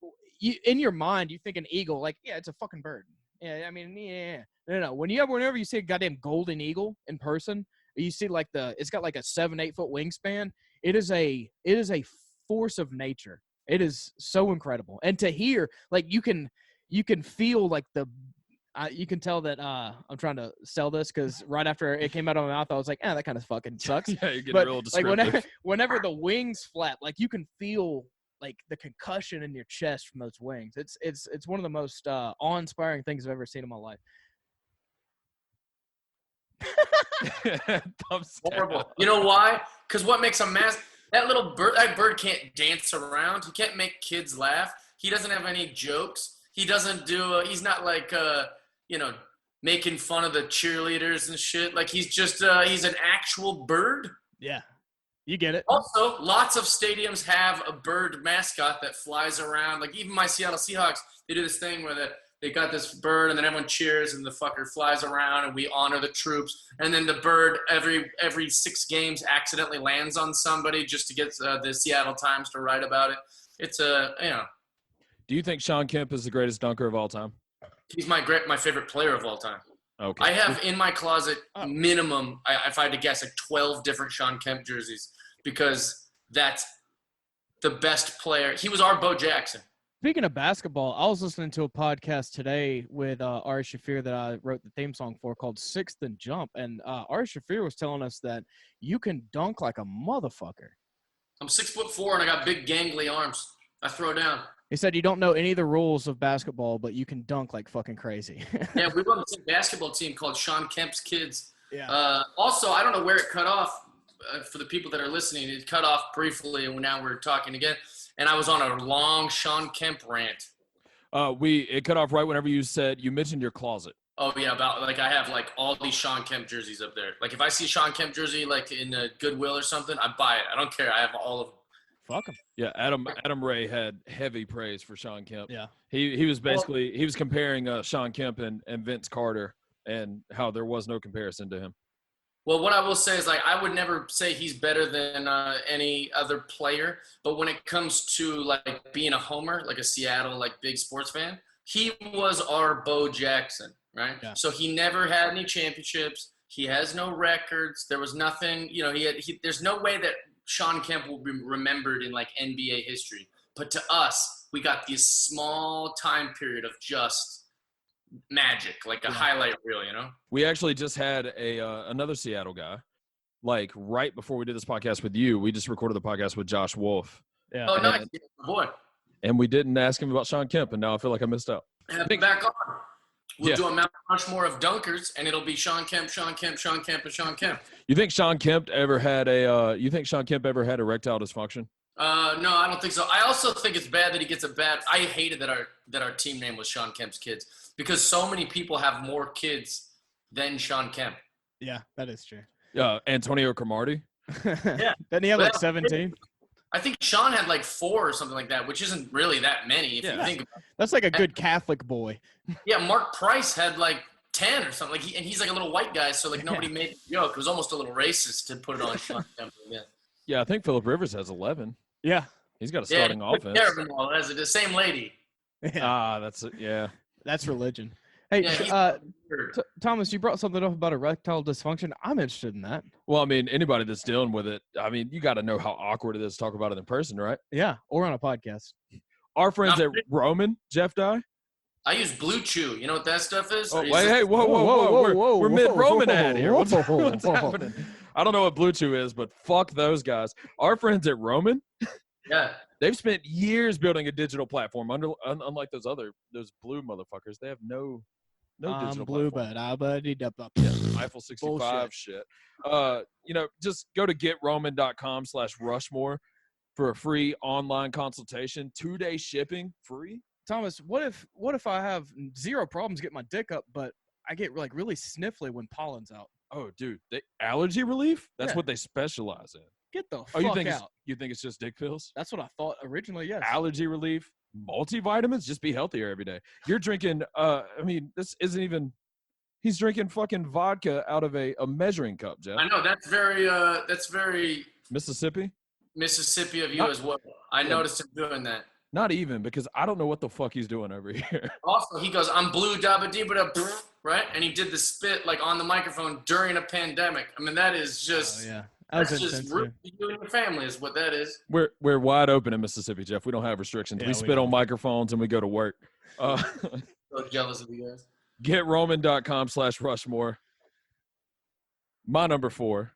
in your mind, you think an eagle, like, yeah, it's a fucking bird. Yeah, I mean, yeah. No. Whenever you see a goddamn golden eagle in person, you see like it's got like a 7-8 foot wingspan. It is a force of nature. It is so incredible. And to hear, like, you can feel like you can tell that I'm trying to sell this because right after it came out of my mouth, I was like, that kind of fucking sucks. Yeah, you're getting real descriptive. Like whenever the wings flap, like you can feel like the concussion in your chest from those wings. It's one of the most awe-inspiring things I've ever seen in my life. Horrible. You know why? Because what makes a that bird can't dance around. He can't make kids laugh. He doesn't have any jokes. He doesn't do. He's not like making fun of the cheerleaders and shit. Like he's just he's an actual bird. Yeah, you get it. Also, lots of stadiums have a bird mascot that flies around. Like even my Seattle Seahawks, they do this thing where they got this bird and then everyone cheers and the fucker flies around and we honor the troops. And then the bird every 6 games accidentally lands on somebody just to get the Seattle Times to write about it. It's Do you think Sean Kemp is the greatest dunker of all time? He's my favorite player of all time. Okay. I have in my closet minimum, if I had to guess, like 12 different Sean Kemp jerseys because that's the best player. He was our Bo Jackson. Speaking of basketball, I was listening to a podcast today with Ari Shaffir that I wrote the theme song for called Sixth and Jump. And Ari Shaffir was telling us that you can dunk like a motherfucker. I'm 6'4" and I got big gangly arms. I throw down. He said you don't know any of the rules of basketball, but you can dunk like fucking crazy. Yeah, we run the same basketball team called Sean Kemp's Kids. Yeah. Also, I don't know where it cut off. For the people that are listening, it cut off briefly, and now we're talking again. And I was on a long Sean Kemp rant. It cut off right whenever you mentioned your closet. Oh yeah, about like I have like all these Sean Kemp jerseys up there. Like if I see Sean Kemp jersey like in a Goodwill or something, I buy it. I don't care. I have all of them. Fuck him. Yeah, Adam Ray had heavy praise for Sean Kemp. Yeah, he was basically he was comparing Sean Kemp and Vince Carter and how there was no comparison to him. Well, what I will say is like I would never say he's better than any other player, but when it comes to like being a homer, like a Seattle like big sports fan, he was our Bo Jackson, right? Yeah. So he never had any championships. He has no records. There was nothing, there's no way that Sean Kemp will be remembered in like NBA history. But to us, we got this small time period of just magic, like a highlight reel, We actually just had another Seattle guy, like right before we did this podcast with you. We just recorded the podcast with Josh Wolf. Yeah. Oh, nice. Boy. And we didn't ask him about Sean Kemp, and now I feel like I missed out. Have him back on. We'll do a Mount Rushmore of dunkers, and it'll be Sean Kemp, Sean Kemp, Sean Kemp, and Sean Kemp. You think Sean Kemp ever had a? You think Sean Kemp ever had erectile dysfunction? No, I don't think so. I also think it's bad that he gets a bad. I hated that our team name was Sean Kemp's kids because so many people have more kids than Sean Kemp. Yeah, that is true. Antonio Cromartie. Yeah. Didn't he have like 17? I think Sean had like 4 or something like that, which isn't really that many if you think about it. That's like a good Catholic boy. Yeah, Mark Price had like 10 or something. And he's like a little white guy, so like nobody made the joke. It was almost a little racist to put it on Sean Kemp. Yeah, I think Phillip Rivers has 11. Yeah. He's got a starting offense. Terrible. That's the same lady. Yeah. That's it. Yeah. That's religion. Hey, Thomas, you brought something up about erectile dysfunction. I'm interested in that. Well, I mean, anybody that's dealing with it, I mean, you got to know how awkward it is to talk about it in person, right? Yeah, or on a podcast. Our friends at Roman, Jeff Dye. I use Blue Chew. You know what that stuff is? Oh, wait, whoa. We're mid-Roman ad here. What's happening? I don't know what Blue Chew is, but fuck those guys. Our friends at Roman, they've spent years building a digital platform. Unlike those blue motherfuckers, they have no digital blue, platform. but Eiffel 65 shit. Just go to getroman.com/Rushmore for a free online consultation, 2-day shipping, free. Thomas, what if I have zero problems getting my dick up, but I get like really sniffly when pollen's out? Oh, dude, allergy relief? That's what they specialize in. Get the fuck out. You think it's just dick pills? That's what I thought originally, yes. Allergy relief, multivitamins, just be healthier every day. You're drinking, this isn't even, he's drinking fucking vodka out of a measuring cup, Jeff. I know, that's very Mississippi of you as well. I noticed him doing that. Not even, because I don't know what the fuck he's doing over here. Also, he goes, I'm blue dabba dee ba right? And he did the spit like on the microphone during a pandemic. I mean, that is just that's just rude to you and your family is what that is. We're wide open in Mississippi, Jeff. We don't have restrictions. We spit on microphones and we go to work. So jealous of you guys. GetRoman.com/Rushmore. My number 4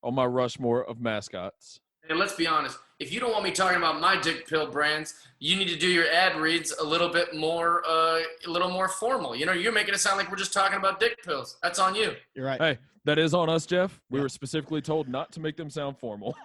on my Rushmore of mascots. And let's be honest, if you don't want me talking about my dick pill brands, you need to do your ad reads a little more formal. You know, you're making it sound like we're just talking about dick pills. That's on you. You're right. Hey, that is on us, Jeff. We were specifically told not to make them sound formal.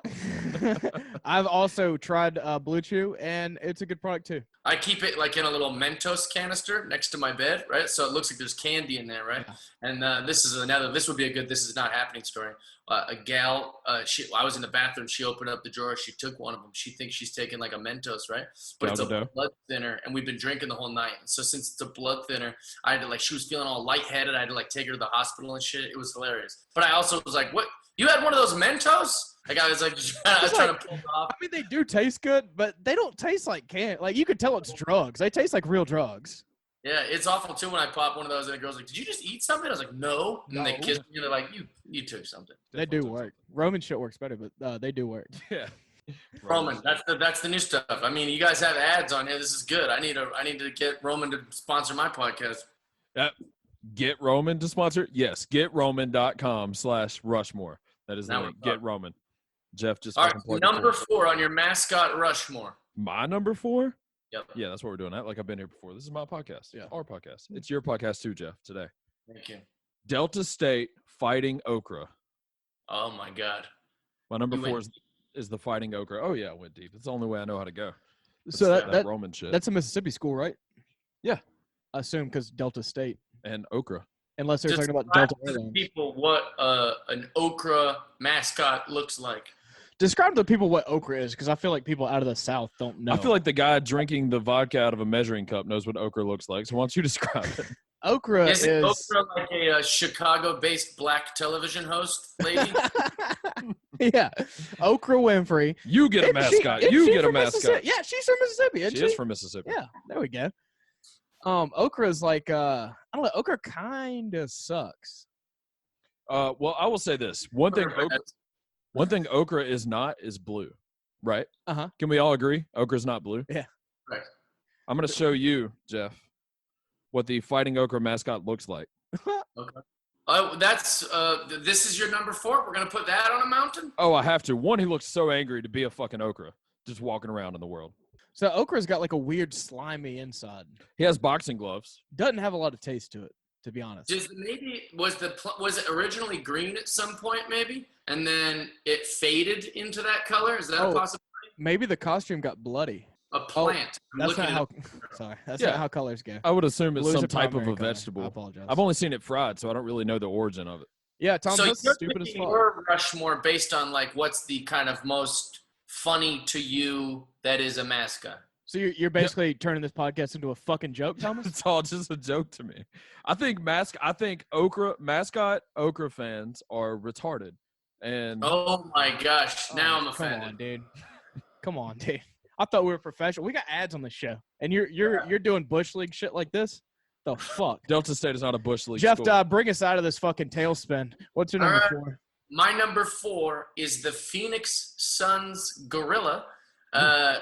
I've also tried Blue Chew, and it's a good product too. I keep it like in a little Mentos canister next to my bed, right? So it looks like there's candy in there, right? Yeah. And this would be a good, this is not happening story. A gal, I was in the bathroom. She opened up the drawer. She took one of them. She thinks she's taking like a Mentos, right? But it's a blood thinner, and we've been drinking the whole night. So since it's a blood thinner, I had to she was feeling all lightheaded. I had to take her to the hospital and shit. It was hilarious. But I also was like, what? You had one of those Mentos? Like I was like, I was trying to pull it off. I mean, they do taste good, but they don't taste like candy. Like you could tell it's drugs. They taste like real drugs. Yeah, it's awful too when I pop one of those and the girl's like, "Did you just eat something?" I was like, "No." And they kiss me and they're like, "You took something." They do work. Roman shit works better, but they do work. Yeah. Roman, that's the new stuff. I mean, you guys have ads on here. This is good. I need to get Roman to sponsor my podcast. Yep. Get Roman to sponsor? Yes. GetRoman.com/Rushmore. That is the link. Get Roman. Jeff just. All right. Number 4 on your mascot Rushmore. My number 4? Yep. Yeah, that's what we're doing. Like I've been here before. This is my podcast. Yeah, our podcast. It's your podcast too, Jeff. Today. Thank you. Delta State Fighting Okra. Oh my God. My number 4 is the Fighting Okra. Oh yeah, I went deep. It's the only way I know how to go. So that Roman shit. That's a Mississippi school, right? Yeah. I assume because Delta State and Okra. Unless they're talking about Delta Airlines. People, what an okra mascot looks like. Describe to the people what okra is, because I feel like people out of the South don't know. I feel like the guy drinking the vodka out of a measuring cup knows what okra looks like. So why don't you describe it? Okra is okra like a Chicago-based black television host lady? Yeah, Oprah Winfrey. You get a mascot. You get a mascot. Yeah, she's from Mississippi. She is from Mississippi. Yeah, there we go. Okra is like I don't know. Okra kind of sucks. Well, I will say this. One thing okra is not is blue, right? Uh-huh. Can we all agree? Okra's not blue? Yeah. Right. I'm going to show you, Jeff, what the Fighting Okra mascot looks like. Okay. This is your number 4? We're going to put that on a mountain? Oh, I have to. One, he looks so angry to be a fucking okra just walking around in the world. So Okra's got like a weird slimy inside. He has boxing gloves. Doesn't have a lot of taste to it, to be honest. Was it originally green at some point maybe, and then it faded into that color? Is that a possibility? Maybe the costume got bloody. A plant. That's not how. Sorry, that's not how colors go. I would assume it's Blue's some a type of primary a color. vegetable. I apologize. I've only seen it fried, so I don't really know the origin of it. Yeah, Tom, So that's you're stupid as picking fuck. your Rushmore based on like what's the kind of most funny to you that is a mascot. So you're basically turning this podcast into a fucking joke, Thomas? It's all just a joke to me. I think mascot Okra fans are retarded. And Oh my gosh! Now I'm Come offended. on, dude. Come on, dude. I thought we were professional. We got ads on the show, and you're doing bush league shit like this. The fuck, Delta State is not a bush league Jeff? school. Bring us out of this fucking tailspin. What's your number 4? My number 4 is the Phoenix Suns gorilla,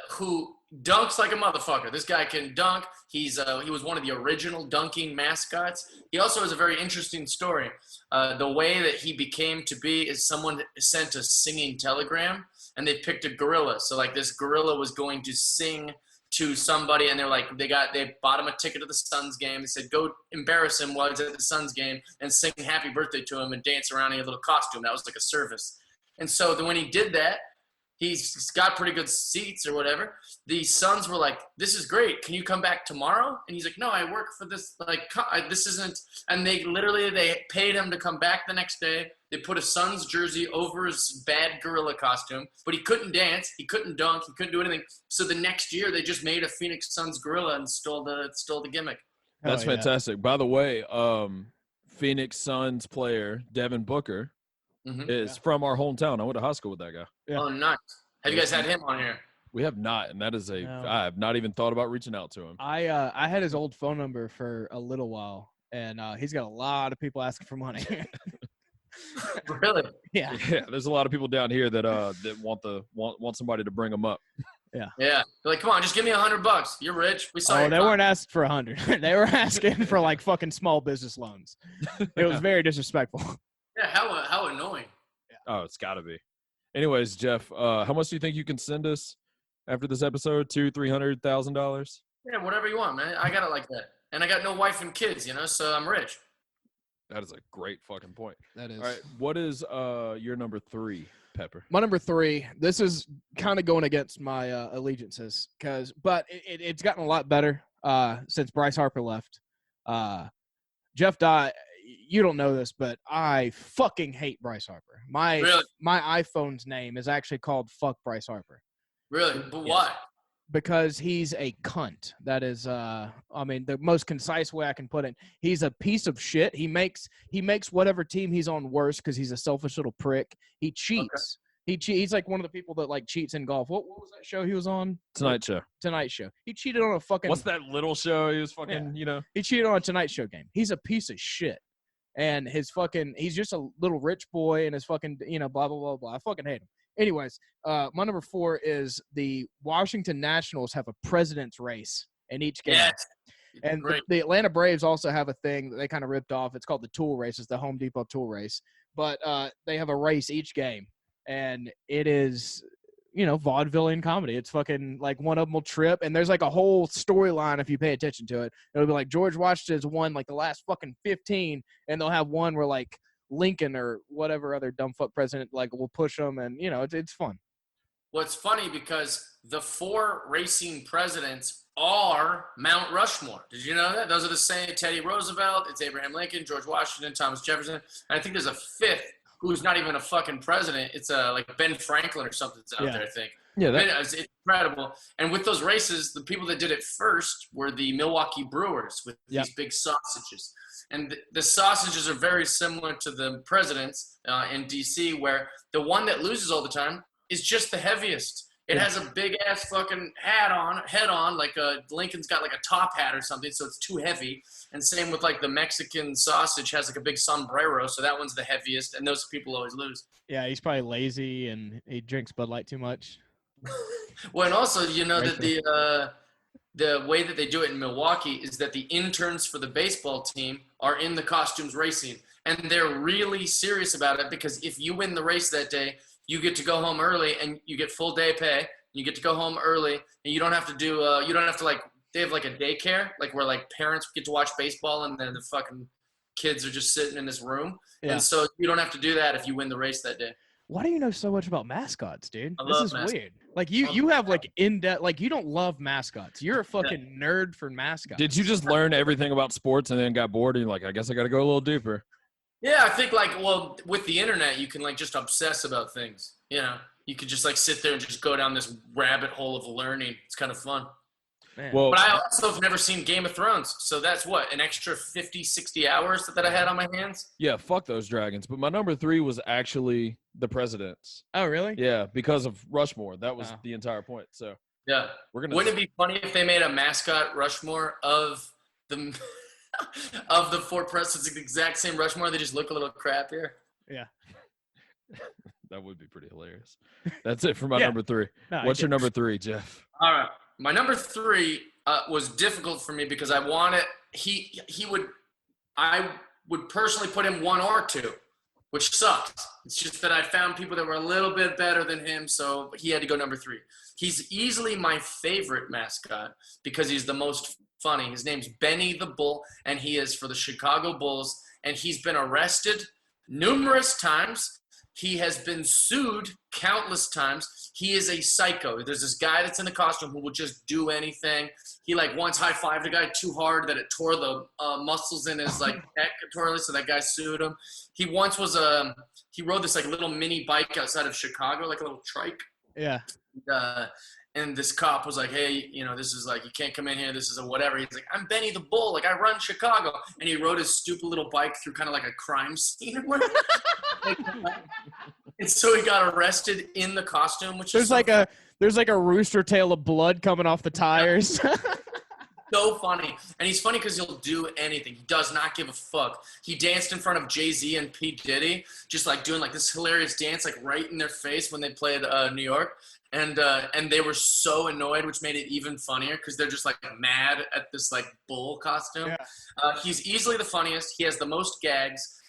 who dunks like a motherfucker. This guy can dunk. He was one of the original dunking mascots. He also has a very interesting story. The way that he became to be is someone sent a singing telegram, and they picked a gorilla. So like this gorilla was going to sing to somebody, and they're like, they bought him a ticket to the Suns game. They said, go embarrass him while he's at the Suns game and sing happy birthday to him and dance around in a little costume. That was like a service. And so when he did that, he's got pretty good seats or whatever. The Suns were like, this is great. Can you come back tomorrow? And he's like, no, I work for this. Like, this isn't. And they paid him to come back the next day. They put a Suns jersey over his bad gorilla costume, but he couldn't dance. He couldn't dunk. He couldn't do anything. So the next year, they just made a Phoenix Suns gorilla and stole the gimmick. That's fantastic. By the way, Phoenix Suns player Devin Booker is from our hometown. I went to high school with that guy. Yeah. Oh, nice. Have you guys had him on here? We have not, and that is No. I have not even thought about reaching out to him. I had his old phone number for a little while, and he's got a lot of people asking for money. Really? Yeah. Yeah, there's a lot of people down here that want somebody to bring them up. Yeah. They're like, come on, just give me $100. You're rich. We saw Oh, your they con- weren't asked for 100. They were asking for like fucking small business loans. It was very disrespectful. Yeah, how annoying. Oh, it's got to be. Anyways, Jeff, how much do you think you can send us after this episode? $200,000-$300,000? Yeah, whatever you want, man. I got it like that. And I got no wife and kids, so I'm rich. That is a great fucking point. That is. All right, what is your number 3, Pepper? My number 3, this is kind of going against my allegiances, but it's gotten a lot better since Bryce Harper left. Jeff Dye, you don't know this, but I fucking hate Bryce Harper. My iPhone's name is actually called Fuck Bryce Harper. Really? But why? Because he's a cunt. That is, the most concise way I can put it. He's a piece of shit. He makes whatever team he's on worse because he's a selfish little prick. He cheats. Okay. He's like one of the people that like cheats in golf. What was that show he was on? Tonight Show. Tonight Show. He cheated on a fucking. What's that little show he was fucking? He cheated on a Tonight Show game. He's a piece of shit. And he's just a little rich boy and his fucking, blah, blah, blah, blah. I fucking hate him. Anyways, my number 4 is the Washington Nationals have a president's race in each game. Yes. And the Atlanta Braves also have a thing that they kind of ripped off. It's called the Tool Race. It's the Home Depot Tool Race. But they have a race each game. And it is, vaudevillian comedy. It's fucking like one of them will trip. And there's like a whole storyline if you pay attention to it. It'll be like George Washington's won like the last fucking 15. And they'll have one where like Lincoln or whatever other dumb fuck president like will push them. And, it's fun. What's funny because the 4 racing presidents are Mount Rushmore. Did you know that? Those are the same. Teddy Roosevelt, it's Abraham Lincoln, George Washington, Thomas Jefferson. And I think there's a 5th who's not even a fucking president. It's like Ben Franklin or something's out there, I think. Yeah, it's incredible. And with those races, the people that did it first were the Milwaukee Brewers with these big sausages. And the sausages are very similar to the presidents in D.C., where the one that loses all the time is just the heaviest. It has a big-ass fucking head on, like Lincoln's got like a top hat or something, so it's too heavy. And same with like the Mexican sausage has like a big sombrero, so that one's the heaviest, and those people always lose. Yeah, he's probably lazy and he drinks Bud Light too much. Well, and also, that the way that they do it in Milwaukee is that the interns for the baseball team are in the costumes racing, and they're really serious about it because if you win the race that day, you get to go home early and you get full day pay. You get to go home early, and you don't have to do you don't have to like they have like a daycare like where like parents get to watch baseball and then the fucking kids are just sitting in this room. Yeah. And so you don't have to do that if you win the race that day. Why do you know so much about mascots, dude? I This love is mascots. weird. Like you have like in-depth, like you don't love mascots. You're a fucking nerd for mascots. Did you just learn everything about sports and then got bored and you're like, I guess I got to go a little deeper? Yeah, I think like, well, with the internet, you can like just obsess about things. You know, you could just like sit there and just go down this rabbit hole of learning. It's kind of fun. Man. Well, But I also have never seen Game of Thrones. So that's what, an extra 50, 60 hours that I had on my hands? yeah, fuck those dragons. But my number 3 was actually the presidents. Oh, really? Yeah, because of Rushmore. That was Oh. the entire point. So Yeah. we're gonna. Wouldn't it be funny if they made a mascot Rushmore of the of the 4 presidents? It's the exact same Rushmore. They just look a little crappier. Yeah. That would be pretty hilarious. That's it for my Yeah. number 3. No, I What's your get it. number 3, Jeff? All right. My number 3 was difficult for me because I wanted I would personally put him 1 or 2, which sucks. It's just that I found people that were a little bit better than him, so he had to go number 3. He's easily my favorite mascot because he's the most funny. His name's Benny the Bull, and he is for the Chicago Bulls, and he's been arrested numerous times. He has been sued countless times. He is a psycho. There's this guy that's in the costume who will just do anything. He like once high-fived a guy too hard that it tore the muscles in his like neck, so that guy sued him. He once was he rode this like little mini bike outside of Chicago, like a little trike. Yeah. And this cop was like, hey, you know, this is like, you can't come in here. This is a whatever. He's like, I'm Benny the Bull. Like, I run Chicago. And he rode his stupid little bike through kind of like a crime scene. And so he got arrested in the costume, which There's is like a rooster tail of blood coming off the tires. so funny. And he's funny because he'll do anything. He does not give a fuck. He danced in front of Jay-Z and P. Diddy, just like doing like this hilarious dance, like right in their face when they played New York. And they were so annoyed, which made it even funnier because they're just like mad at this like bull costume. Yeah. He's easily the funniest. He has the most gags.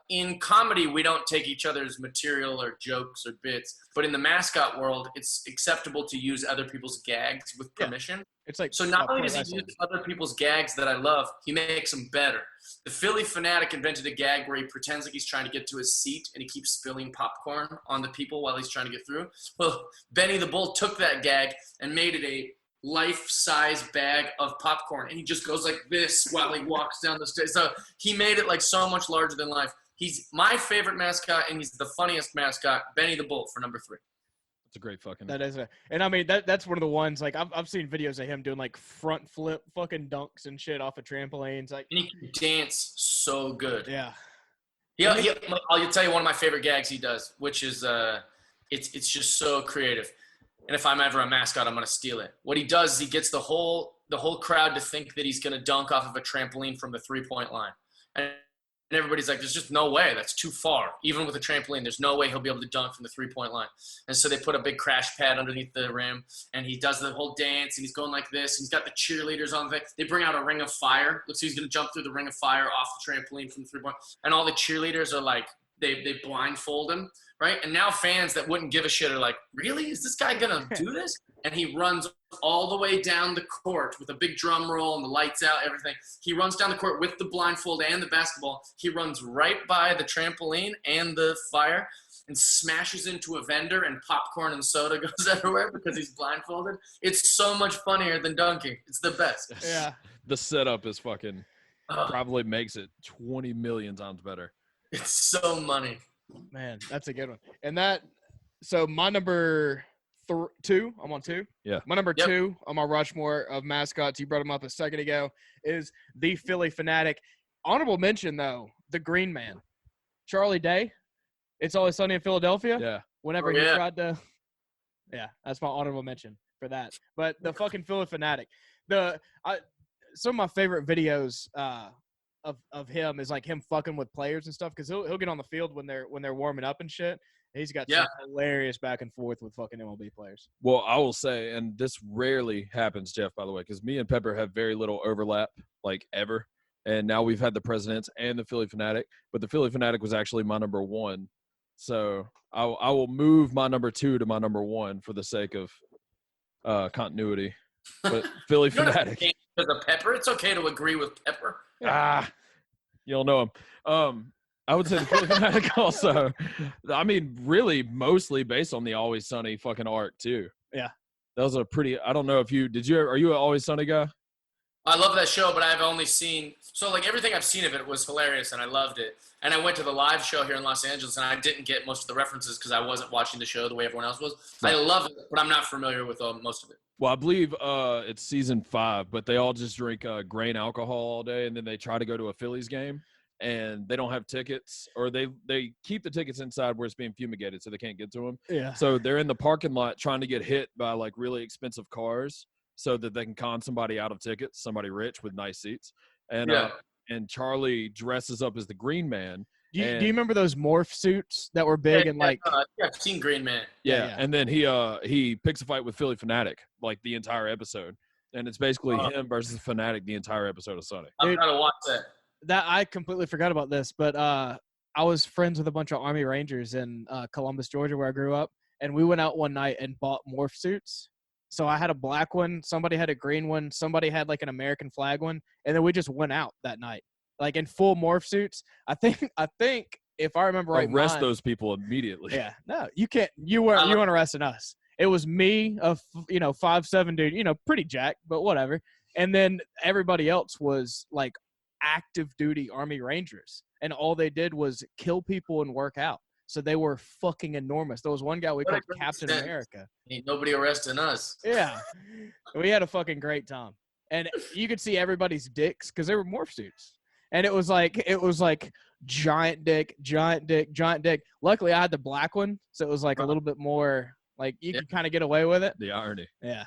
In comedy, we don't take each other's material or jokes or bits, but in the mascot world, it's acceptable to use other people's gags with permission. It's like So not only does he wrestling. use other people's gags that I love, he makes them better. The Philly Fanatic invented a gag where he pretends like he's trying to get to his seat and he keeps spilling popcorn on the people while he's trying to get through. Well, Benny the Bull took that gag and made it a life-size bag of popcorn, and he just goes like this while he walks down the stairs. So he made it like so much larger than life. He's my favorite mascot, and he's the funniest mascot, Benny the Bull, for number 3. It's a great fucking. That is and I mean that's one of the ones like I've seen videos of him doing like front flip fucking dunks and shit off of trampolines. Like, And he can dance so good. yeah. I'll tell you one of my favorite gags he does, which is it's just so creative. And if I'm ever a mascot, I'm gonna steal it. What he does is he gets the whole crowd to think that he's gonna dunk off of a trampoline from the 3-point line. And everybody's like, there's just no way. That's too far. Even with a trampoline, there's no way he'll be able to dunk from the 3-point line. And so they put a big crash pad underneath the rim, and he does the whole dance, and he's going like this, and he's got the cheerleaders on the thing. They bring out a ring of fire. Looks like he's going to jump through the ring of fire off the trampoline from the 3-point. And all the cheerleaders are like, they blindfold him, right? And now fans that wouldn't give a shit are like, really? Is this guy going to do this? And he runs all the way down the court with a big drum roll and the lights out, everything. He runs down the court with the blindfold and the basketball. He runs right by the trampoline and the fire and smashes into a vendor, and popcorn and soda goes everywhere because he's blindfolded. It's so much funnier than dunking. It's the best. Yeah. The setup is fucking Ugh, probably makes it 20 million times better. it's so money. Man, that's a good one. And so my number 2, I'm on 2. Yeah. My number Yep. 2 on my Rushmore of mascots, you brought him up a second ago, is the Philly Fanatic. Honorable mention, though, the Green Man. Charlie Day. It's Always Sunny in Philadelphia. Yeah. Whenever Oh, he yeah. tried to. Yeah, that's my honorable mention for that. But the fucking Philly Fanatic. Some of my favorite videos of him is like him fucking with players and stuff, because he'll get on the field when they're warming up and shit. And he's got some hilarious back and forth with fucking MLB players. Well, I will say, and this rarely happens, Jeff, by the way, because me and Pepper have very little overlap, like ever. And now we've had the Presidents and the Philly Fanatic, but the Philly Fanatic was actually my number 1. So I will move my number 2 to my number 1 for the sake of continuity. But Philly You don't have to fanatic. change because of Pepper. It's okay to agree with Pepper. You don't know him. I would say the Philly fanatic also. I mean, really, mostly based on the Always Sunny fucking arc too. Yeah. That was a pretty. I don't know if you did. Are you an Always Sunny guy? I love that show, but I've only seen everything I've seen of it was hilarious, and I loved it. And I went to the live show here in Los Angeles, and I didn't get most of the references because I wasn't watching the show the way everyone else was. Right. I love it, but I'm not familiar with most of it. Well, I believe it's season 5, but they all just drink grain alcohol all day, and then they try to go to a Phillies game, and they don't have tickets, or they keep the tickets inside where it's being fumigated, so they can't get to them. Yeah. So they're in the parking lot trying to get hit by like really expensive cars, so that they can con somebody out of tickets, somebody rich with nice seats. And and Charlie dresses up as the Green Man. Do you remember those morph suits that were big and like? I've seen Green Man. Yeah, and then he picks a fight with Philly Fanatic like the entire episode, and it's basically him versus Fanatic the entire episode of Sunny. I'm trying to watch that. That I completely forgot about this, but I was friends with a bunch of Army Rangers in Columbus, Georgia, where I grew up, and we went out one night and bought morph suits. So I had a black one, somebody had a green one, somebody had like an American flag one, and then we just went out that night, like in full morph suits. I think if I remember right, arrest those people immediately. Yeah, no, you can't. You weren't arresting us. It was me, 5'7" dude, pretty jacked, but whatever. And then everybody else was like active duty Army Rangers, and all they did was kill people and work out. So they were fucking enormous. There was one guy we called Captain America. Ain't nobody arresting us. Yeah. We had a fucking great time. And you could see everybody's dicks because they were morph suits. And it was like giant dick, giant dick, giant dick. Luckily, I had the black one, so it was like a little bit more like you could kind of get away with it. The irony. Yeah.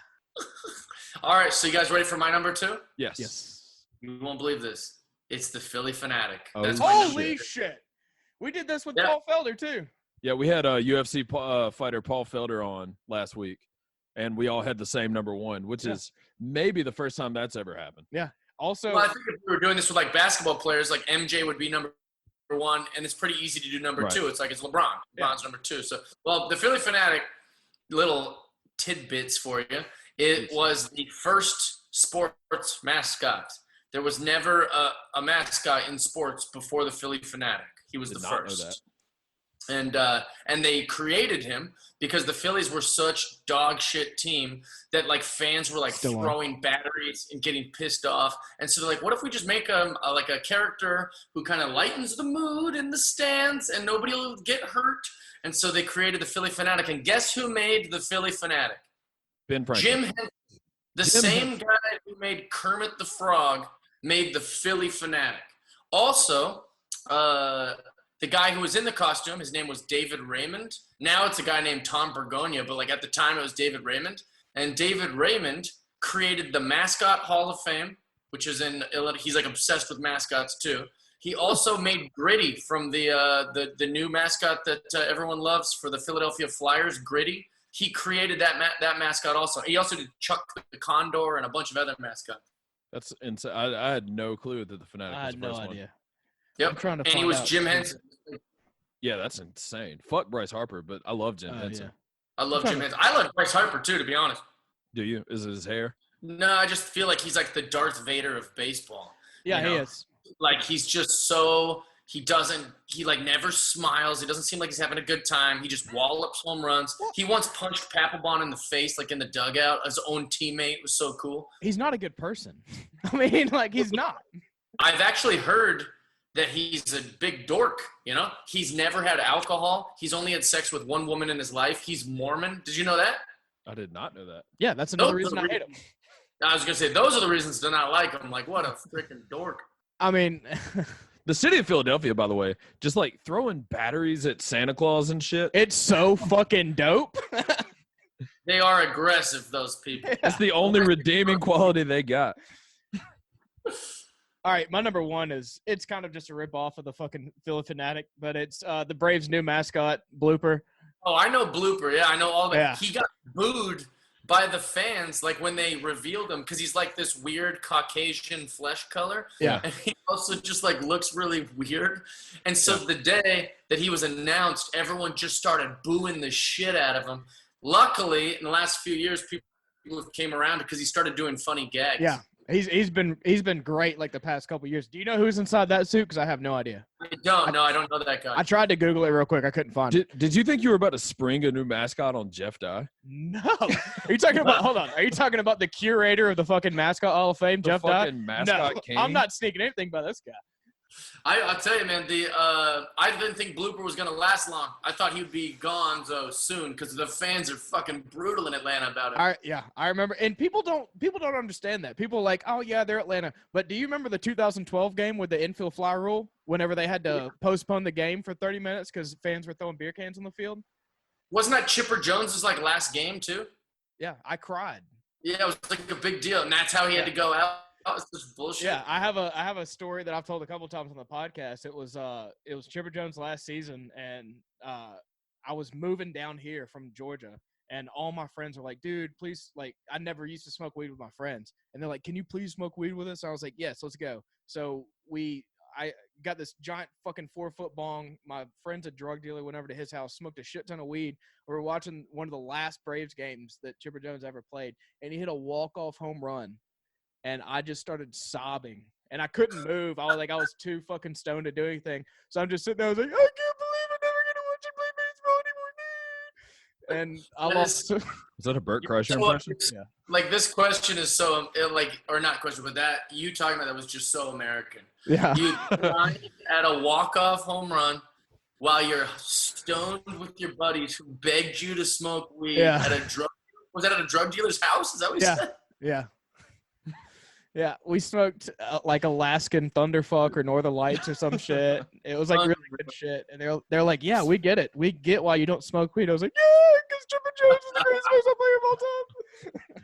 All right, so you guys ready for my number 2? Yes. You won't believe this. It's the Philly Fanatic. Oh, That's holy shit. We did this with Paul Felder, too. Yeah, we had a UFC fighter, Paul Felder, on last week, and we all had the same number 1, which is maybe the first time that's ever happened. Yeah. Also, well, I think if we were doing this with like basketball players, like MJ would be number 1, and it's pretty easy to do number 2. It's like it's LeBron. LeBron's number 2. So, well, the Philly Fanatic, little tidbits for you. It was the first sports mascot. There was never a mascot in sports before the Philly Fanatic. He was the first. And they created him because the Phillies were such dog shit team that like fans were like throwing batteries and getting pissed off. And so they're like, what if we just make a character who kind of lightens the mood in the stands and nobody will get hurt? And so they created the Philly Fanatic. And guess who made the Philly Fanatic? Ben Franklin. Jim Henson. The same guy who made Kermit the Frog made the Philly Fanatic. Also, the guy who was in the costume, his name was David Raymond. Now it's a guy named Tom Bergonia, but like at the time it was David Raymond. And David Raymond created the Mascot Hall of Fame, which is he's like obsessed with mascots too. He also made Gritty from the new mascot that everyone loves for the Philadelphia Flyers, Gritty. He created that mascot also. He also did Chuck the Condor and a bunch of other mascots. That's insane. I had no clue that the Fanatic was the first one. I had no idea. Yep. And he was Jim Henson. Yeah, that's insane. Fuck Bryce Harper, but I love Jim Henson. Yeah. I love Jim Henson. I love Bryce Harper too, to be honest. Do you? Is it his hair? No, I just feel like he's like the Darth Vader of baseball. Yeah, he is. Like he's just he like never smiles. He doesn't seem like he's having a good time. He just wallops home runs. He once punched Papelbon in the face, like in the dugout. His own teammate. It was so cool. He's not a good person. I mean, like he's not. I've actually heard that he's a big dork, He's never had alcohol. He's only had sex with one woman in his life. He's Mormon. Did you know that? I did not know that. Yeah, that's another reason I hate him. I was going to say, those are the reasons to not like him. Like, what a freaking dork. I mean, the city of Philadelphia, by the way, just like throwing batteries at Santa Claus and shit. It's so fucking dope. They are aggressive, those people. That's the only redeeming quality they got. All right, my number 1 it's kind of just a rip-off of the fucking Philly Fanatic, but it's the Braves' new mascot, Blooper. Oh, I know Blooper. Yeah, I know all that. Yeah. He got booed by the fans, like when they revealed him, because he's like this weird Caucasian flesh color. Yeah. And he also just like looks really weird. And so the day that he was announced, everyone just started booing the shit out of him. Luckily, in the last few years, people people came around because he started doing funny gags. Yeah, he's been great like the past couple years. Do you know who's inside that suit? Because I have no idea. I don't know that guy. I tried to Google it real quick. I couldn't find it. Did you think you were about to spring a new mascot on Jeff Dye? No. Are you talking about? Hold on. Are you talking about the curator of the fucking mascot Hall of Fame, Jeff Dye? Mascot No, king? I'm not sneaking anything by this guy. I'll tell you, man. I didn't think Blooper was gonna last long. I thought he'd be gone soon because the fans are fucking brutal in Atlanta about it. I remember, and people don't understand that. People are like, oh yeah, they're Atlanta. But do you remember the 2012 game with the infield fly rule? Whenever they had to postpone the game for 30 minutes because fans were throwing beer cans on the field. Wasn't that Chipper Jones's like last game too? Yeah, I cried. Yeah, it was like a big deal, and that's how he had to go out. That was just bullshit. Yeah, I have a story that I've told a couple times on the podcast. It was Chipper Jones last season, and I was moving down here from Georgia, and all my friends were like, "Dude, please!" Like, I never used to smoke weed with my friends, and they're like, "Can you please smoke weed with us?" I was like, "Yes, let's go." So I got this giant fucking 4-foot bong. My friend's a drug dealer. Went over to his house, smoked a shit ton of weed. We were watching one of the last Braves games that Chipper Jones ever played, and he hit a walk-off home run. And I just started sobbing, and I couldn't move. I was too fucking stoned to do anything. So I'm just sitting there. I was like, I can't believe I'm never gonna watch him play baseball anymore. And I lost. Is that a Burt Kreischer impression? Yeah. Like this question is so or not question, but that you talking about that was just so American. Yeah. You grind at a walk-off home run while you're stoned with your buddies who begged you to smoke weed at a drug. Was that at a drug dealer's house? Is that what you said? Yeah. Yeah, we smoked like Alaskan Thunderfuck or Northern Lights or some shit. It was like really good shit. And they're like, yeah, we get it. We get why you don't smoke weed. I was like, yeah, because Chipper Jones is the greatest baseball player of all time.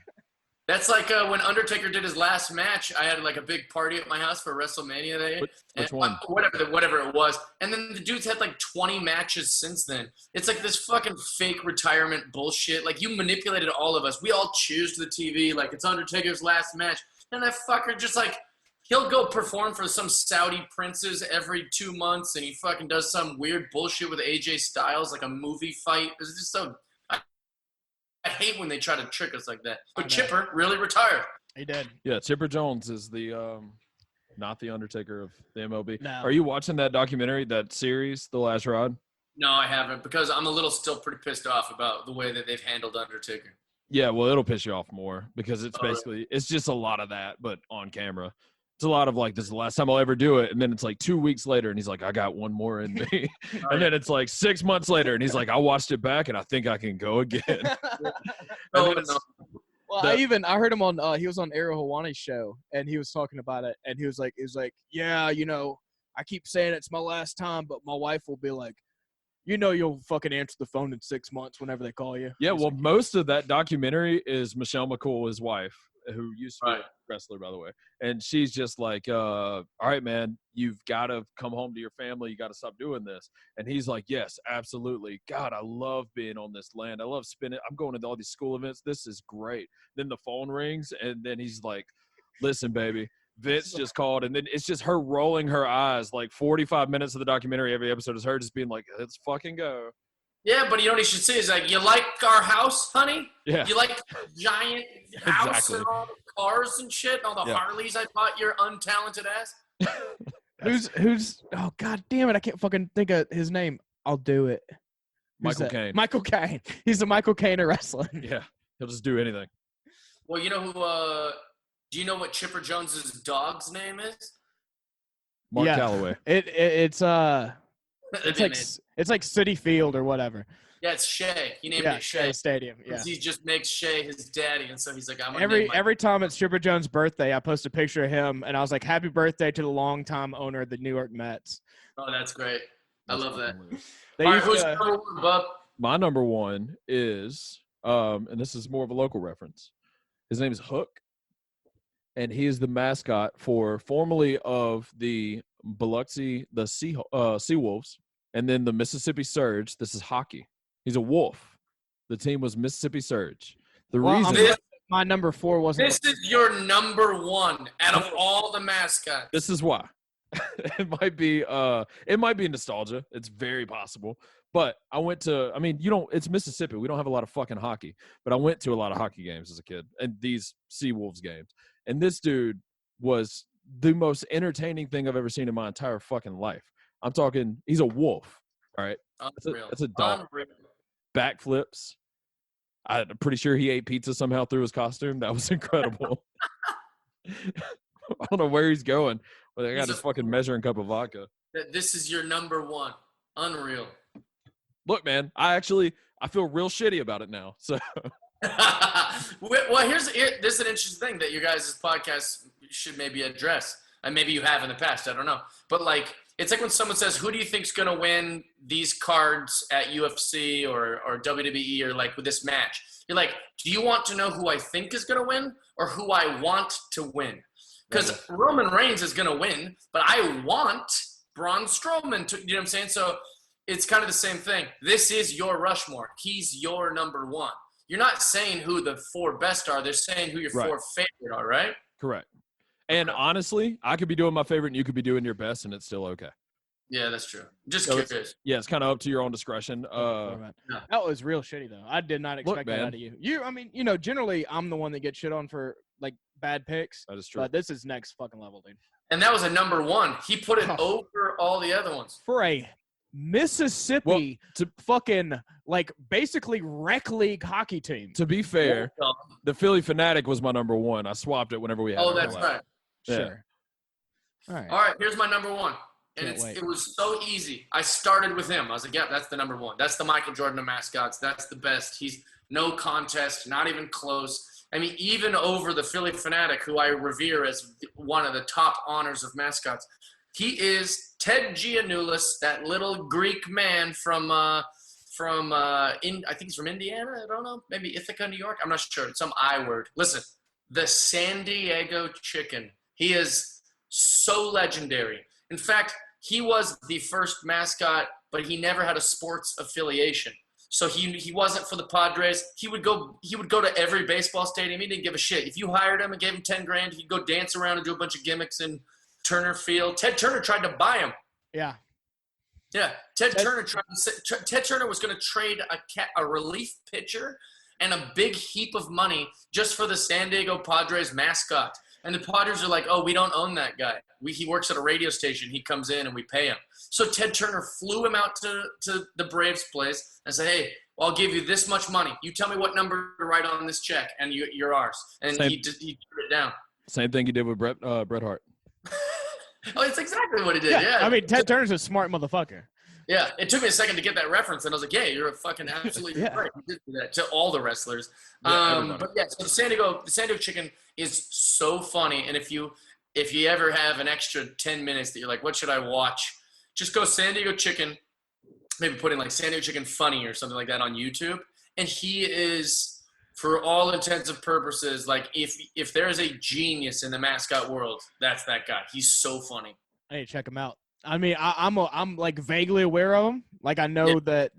That's like when Undertaker did his last match. I had like a big party at my house for WrestleMania Day. Which one? Whatever it was. And then the dude's had like 20 matches since then. It's like this fucking fake retirement bullshit. Like you manipulated all of us. We all cheers to the TV like it's Undertaker's last match. And that fucker just like, he'll go perform for some Saudi princes every 2 months and he fucking does some weird bullshit with AJ Styles, like a movie fight. It's just so, I hate when they try to trick us like that. But Chipper really retired. He did. Yeah, Chipper Jones is the not the Undertaker of the MLB. No. Are you watching that documentary, that series, The Last Ride? No, I haven't because I'm a little still pretty pissed off about the way that they've handled Undertaker. Yeah, well, it'll piss you off more because it's basically it's just a lot of that, but on camera. It's a lot of like, this is the last time I'll ever do it. And then it's like 2 weeks later and he's like, I got one more in me. And then it's like 6 months later and he's like, I watched it back and I think I can go again. Well, I heard him on he was on Ariel Helwani's show and he was talking about it and he was like, yeah, you know, I keep saying it's my last time, but my wife will be like, you know, you'll fucking answer the phone in 6 months whenever they call you. Yeah, well, most of that documentary is Michelle McCool, his wife, who used to be a wrestler, by the way. And she's just like, all right, man, you've got to come home to your family. You got to stop doing this. And he's like, yes, absolutely. God, I love being on this land. I love spending. I'm going to all these school events. This is great. Then the phone rings, and then he's like, listen, baby. Vince just called, and then it's just her rolling her eyes. Like 45 minutes of the documentary, every episode is her just being like, let's fucking go. Yeah, but you know what he should say is like, you like our house, honey? Yeah. You like the giant house Exactly. and all the cars and shit, and all the Harleys I bought your untalented ass? Who's oh god damn it, I can't fucking think of his name. I'll do it. Michael Caine. Michael Caine. He's the Michael Caine of wrestling. Yeah. He'll just do anything. Well, you know who do you know what Chipper Jones's dog's name is? Mark Calloway. It's like City Field or whatever. Yeah, it's Shea. He named it Shea Stadium. Yeah. He just makes Shea his daddy, and so he's like, I'm every time it's Chipper Jones' birthday, I post a picture of him, and I was like, "Happy birthday to the longtime owner of the New York Mets." Oh, that's great. I love that. All right, who's number one, Bub? My number one is, and this is more of a local reference. His name is Hook, and he is the mascot formerly of the Biloxi, the Seawolves, and then the Mississippi Surge. This is hockey. He's a wolf. The team was Mississippi Surge. My number 4 wasn't. This is your number one out of all the mascots. This is why. It might be nostalgia. It's very possible. But I went to, I mean, it's Mississippi. We don't have a lot of fucking hockey, but I went to a lot of hockey games as a kid and these Seawolves games. And this dude was the most entertaining thing I've ever seen in my entire fucking life. I'm talking, he's a wolf. All right. That's a dog. Unreal. Backflips. I'm pretty sure he ate pizza somehow through his costume. That was incredible. I don't know where he's going, but I got his fucking measuring cup of vodka. This is your number one. Unreal. Look, man, I feel real shitty about it now. So, well, this is an interesting thing that your guys' podcast should maybe address, and maybe you have in the past. I don't know, but like, it's like when someone says, "Who do you think's gonna win these cards at UFC or WWE or like with this match?" You're like, "Do you want to know who I think is gonna win or who I want to win?" Because Roman Reigns is gonna win, but I want Braun Strowman to. You know what I'm saying? So. It's kind of the same thing. This is your Rushmore. He's your number one. You're not saying who the 4 best are. They're saying who your 4 favorite are, right? Correct. And honestly, I could be doing my favorite and you could be doing your best and it's still okay. Yeah, that's true. Just curious. It's kind of up to your own discretion. That was real shitty, though. I did not expect that out of you. I mean, generally, I'm the one that gets shit on for, like, bad picks. That is true. But this is next fucking level, dude. And that was a number 1. He put it over all the other ones. For a Mississippi fucking, like, basically rec league hockey team. To be fair, the Philly Fanatic was my number 1. I swapped it whenever we had it. Oh, that's right. Sure. Yeah. All right, here's my number 1. And it was so easy. I started with him. I was like, yeah, that's the number 1. That's the Michael Jordan of mascots. That's the best. He's no contest, not even close. I mean, even over the Philly Fanatic, who I revere as one of the top honors of mascots. He is Ted Giannoulis, that little Greek man from I think he's from Indiana. I don't know, maybe Ithaca, New York. I'm not sure. It's some I word. Listen, the San Diego Chicken. He is so legendary. In fact, he was the first mascot, but he never had a sports affiliation. So he wasn't for the Padres. He would go to every baseball stadium. He didn't give a shit. If you hired him and gave him $10,000, he'd go dance around and do a bunch of gimmicks in Turner Field. Ted Turner tried to buy him. Yeah. Ted Turner was going to trade a relief pitcher and a big heap of money just for the San Diego Padres mascot. And the Padres are like, oh, we don't own that guy. He works at a radio station. He comes in and we pay him. So Ted Turner flew him out to the Braves place and said, hey, well, I'll give you this much money. You tell me what number to write on this check, and you're ours. And he turned it down. Same thing he did with Bret Hart. Oh, it's exactly what he did. Yeah. I mean, Ted Turner's a smart motherfucker. Yeah. It took me a second to get that reference, and I was like, yeah, you're a fucking absolutely right. He did do that to all the wrestlers. But yeah, so the San Diego Chicken is so funny. And if you ever have an extra 10 minutes that you're like, what should I watch? Just go San Diego Chicken, maybe put in like San Diego Chicken Funny or something like that on YouTube. And he is, for all intents and purposes, like if there is a genius in the mascot world, that's that guy. He's so funny. I need to check him out. I mean, I'm like vaguely aware of him. Like I know that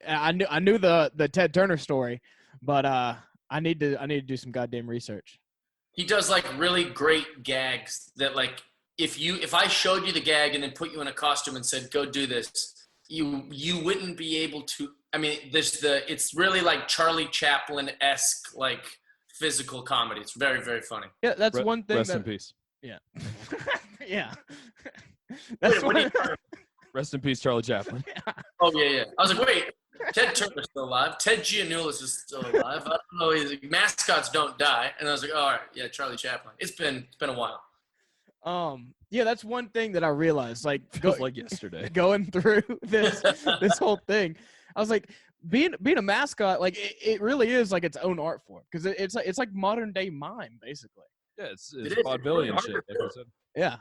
I knew the Ted Turner story, but I need to do some goddamn research. He does like really great gags that like if I showed you the gag and then put you in a costume and said go do this, you wouldn't be able to. I mean, it's really like Charlie Chaplin-esque, like physical comedy. It's very, very funny. Yeah, that's one thing. Rest in peace. Yeah. Yeah. Rest in peace, Charlie Chaplin. Oh, yeah. I was like, wait, Ted Turner's still alive. Ted Giannoulis is still alive. I don't know. Mascots don't die. And I was like, all right, yeah, Charlie Chaplin. It's been a while. Yeah, that's one thing that I realized. Like, feels like yesterday. Going through this whole thing. I was like, being a mascot, like it really is like its own art form because it's like modern day mime basically. Yeah, it's vaudevillian shit. Yeah,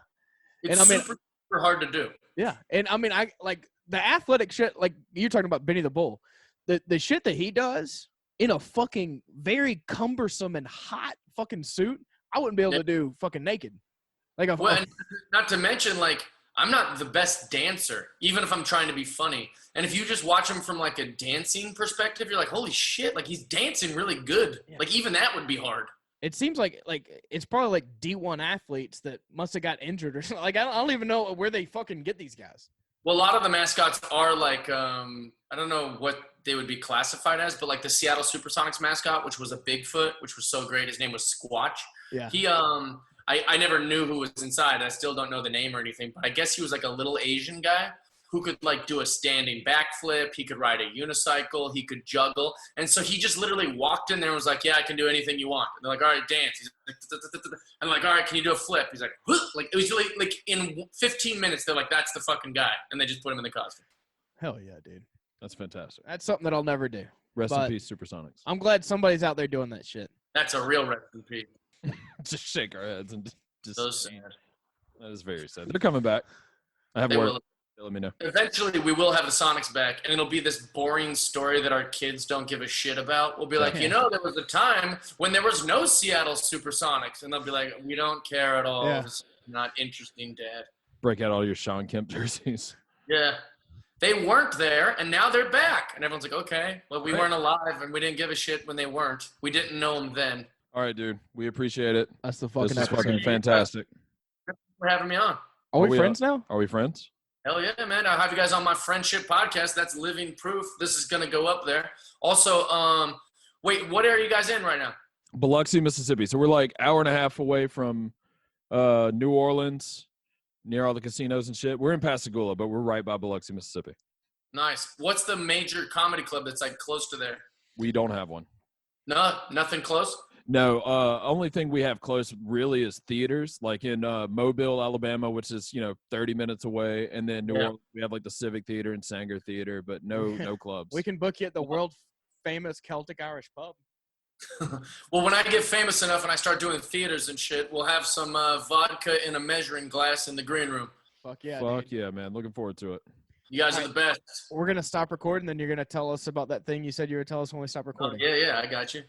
it's super hard to do. Yeah, and I mean, I like the athletic shit. Like you're talking about Benny the Bull, the shit that he does in a fucking very cumbersome and hot fucking suit. I wouldn't be able to do fucking naked. Like not to mention like. I'm not the best dancer, even if I'm trying to be funny. And if you just watch him from like a dancing perspective, you're like, holy shit, like he's dancing really good. Yeah. Like even that would be hard. It seems like it's probably like D1 athletes that must have got injured or something. Like I don't even know where they fucking get these guys. Well, a lot of the mascots are like, I don't know what they would be classified as, but like the Seattle Supersonics mascot, which was a Bigfoot, which was so great. His name was Squatch. Yeah. He, I never knew who was inside. I still don't know the name or anything, but I guess he was like a little Asian guy who could like do a standing backflip. He could ride a unicycle. He could juggle. And so he just literally walked in there and was like, yeah, I can do anything you want. And they're like, all right, dance. He's like, I'm like, all right, can you do a flip? He's like, like it was really like in 15 minutes, they're like, that's the fucking guy. And they just put him in the costume. Hell yeah, dude. That's fantastic. That's something that I'll never do. Rest in But peace, Supersonics. I'm glad somebody's out there doing that shit. That's a real rest in peace. Just shake our heads and just. So sad. That is very sad. They're coming back. I have They word. will. Let me know. Eventually, we will have the Sonics back, and it'll be this boring story that our kids don't give a shit about. We'll be like, Yeah. there was a time when there was no Seattle Supersonics, and they'll be like, we don't care at all. Yeah. It's not interesting, Dad. Break out all your Sean Kemp jerseys. Yeah. They weren't there, and now they're back. And everyone's like, okay, well, we weren't alive, and we didn't give a shit when they weren't. We didn't know them then. All right, dude. We appreciate it. That's the This fucking is episode. fucking fantastic. Thanks for having me on. Are we we, friends now? Are we friends? Hell yeah, man. I'll have you guys on my friendship podcast. That's living proof. This is going to go up there. Also, wait, what area are you guys in right now? Biloxi, Mississippi. So we're like hour and a half away from New Orleans, near all the casinos and shit. We're in Pascagoula, but we're right by Biloxi, Mississippi. Nice. What's the major comedy club that's like close to there? We don't have one. No, nothing close? No, only thing we have close really is theaters, like in Mobile, Alabama, which is 30 minutes away, and then New Orleans, we have like the Civic Theater and Sanger Theater, but no clubs. We can book you at the world famous Celtic Irish pub. Well, when I get famous enough and I start doing theaters and shit, we'll have some vodka in a measuring glass in the green room. Fuck yeah. Fuck dude. yeah, man! Looking forward to it. You guys are the best. We're gonna stop recording, then you're gonna tell us about that thing you said you would tell us when we stop Oh, recording. yeah, I got you.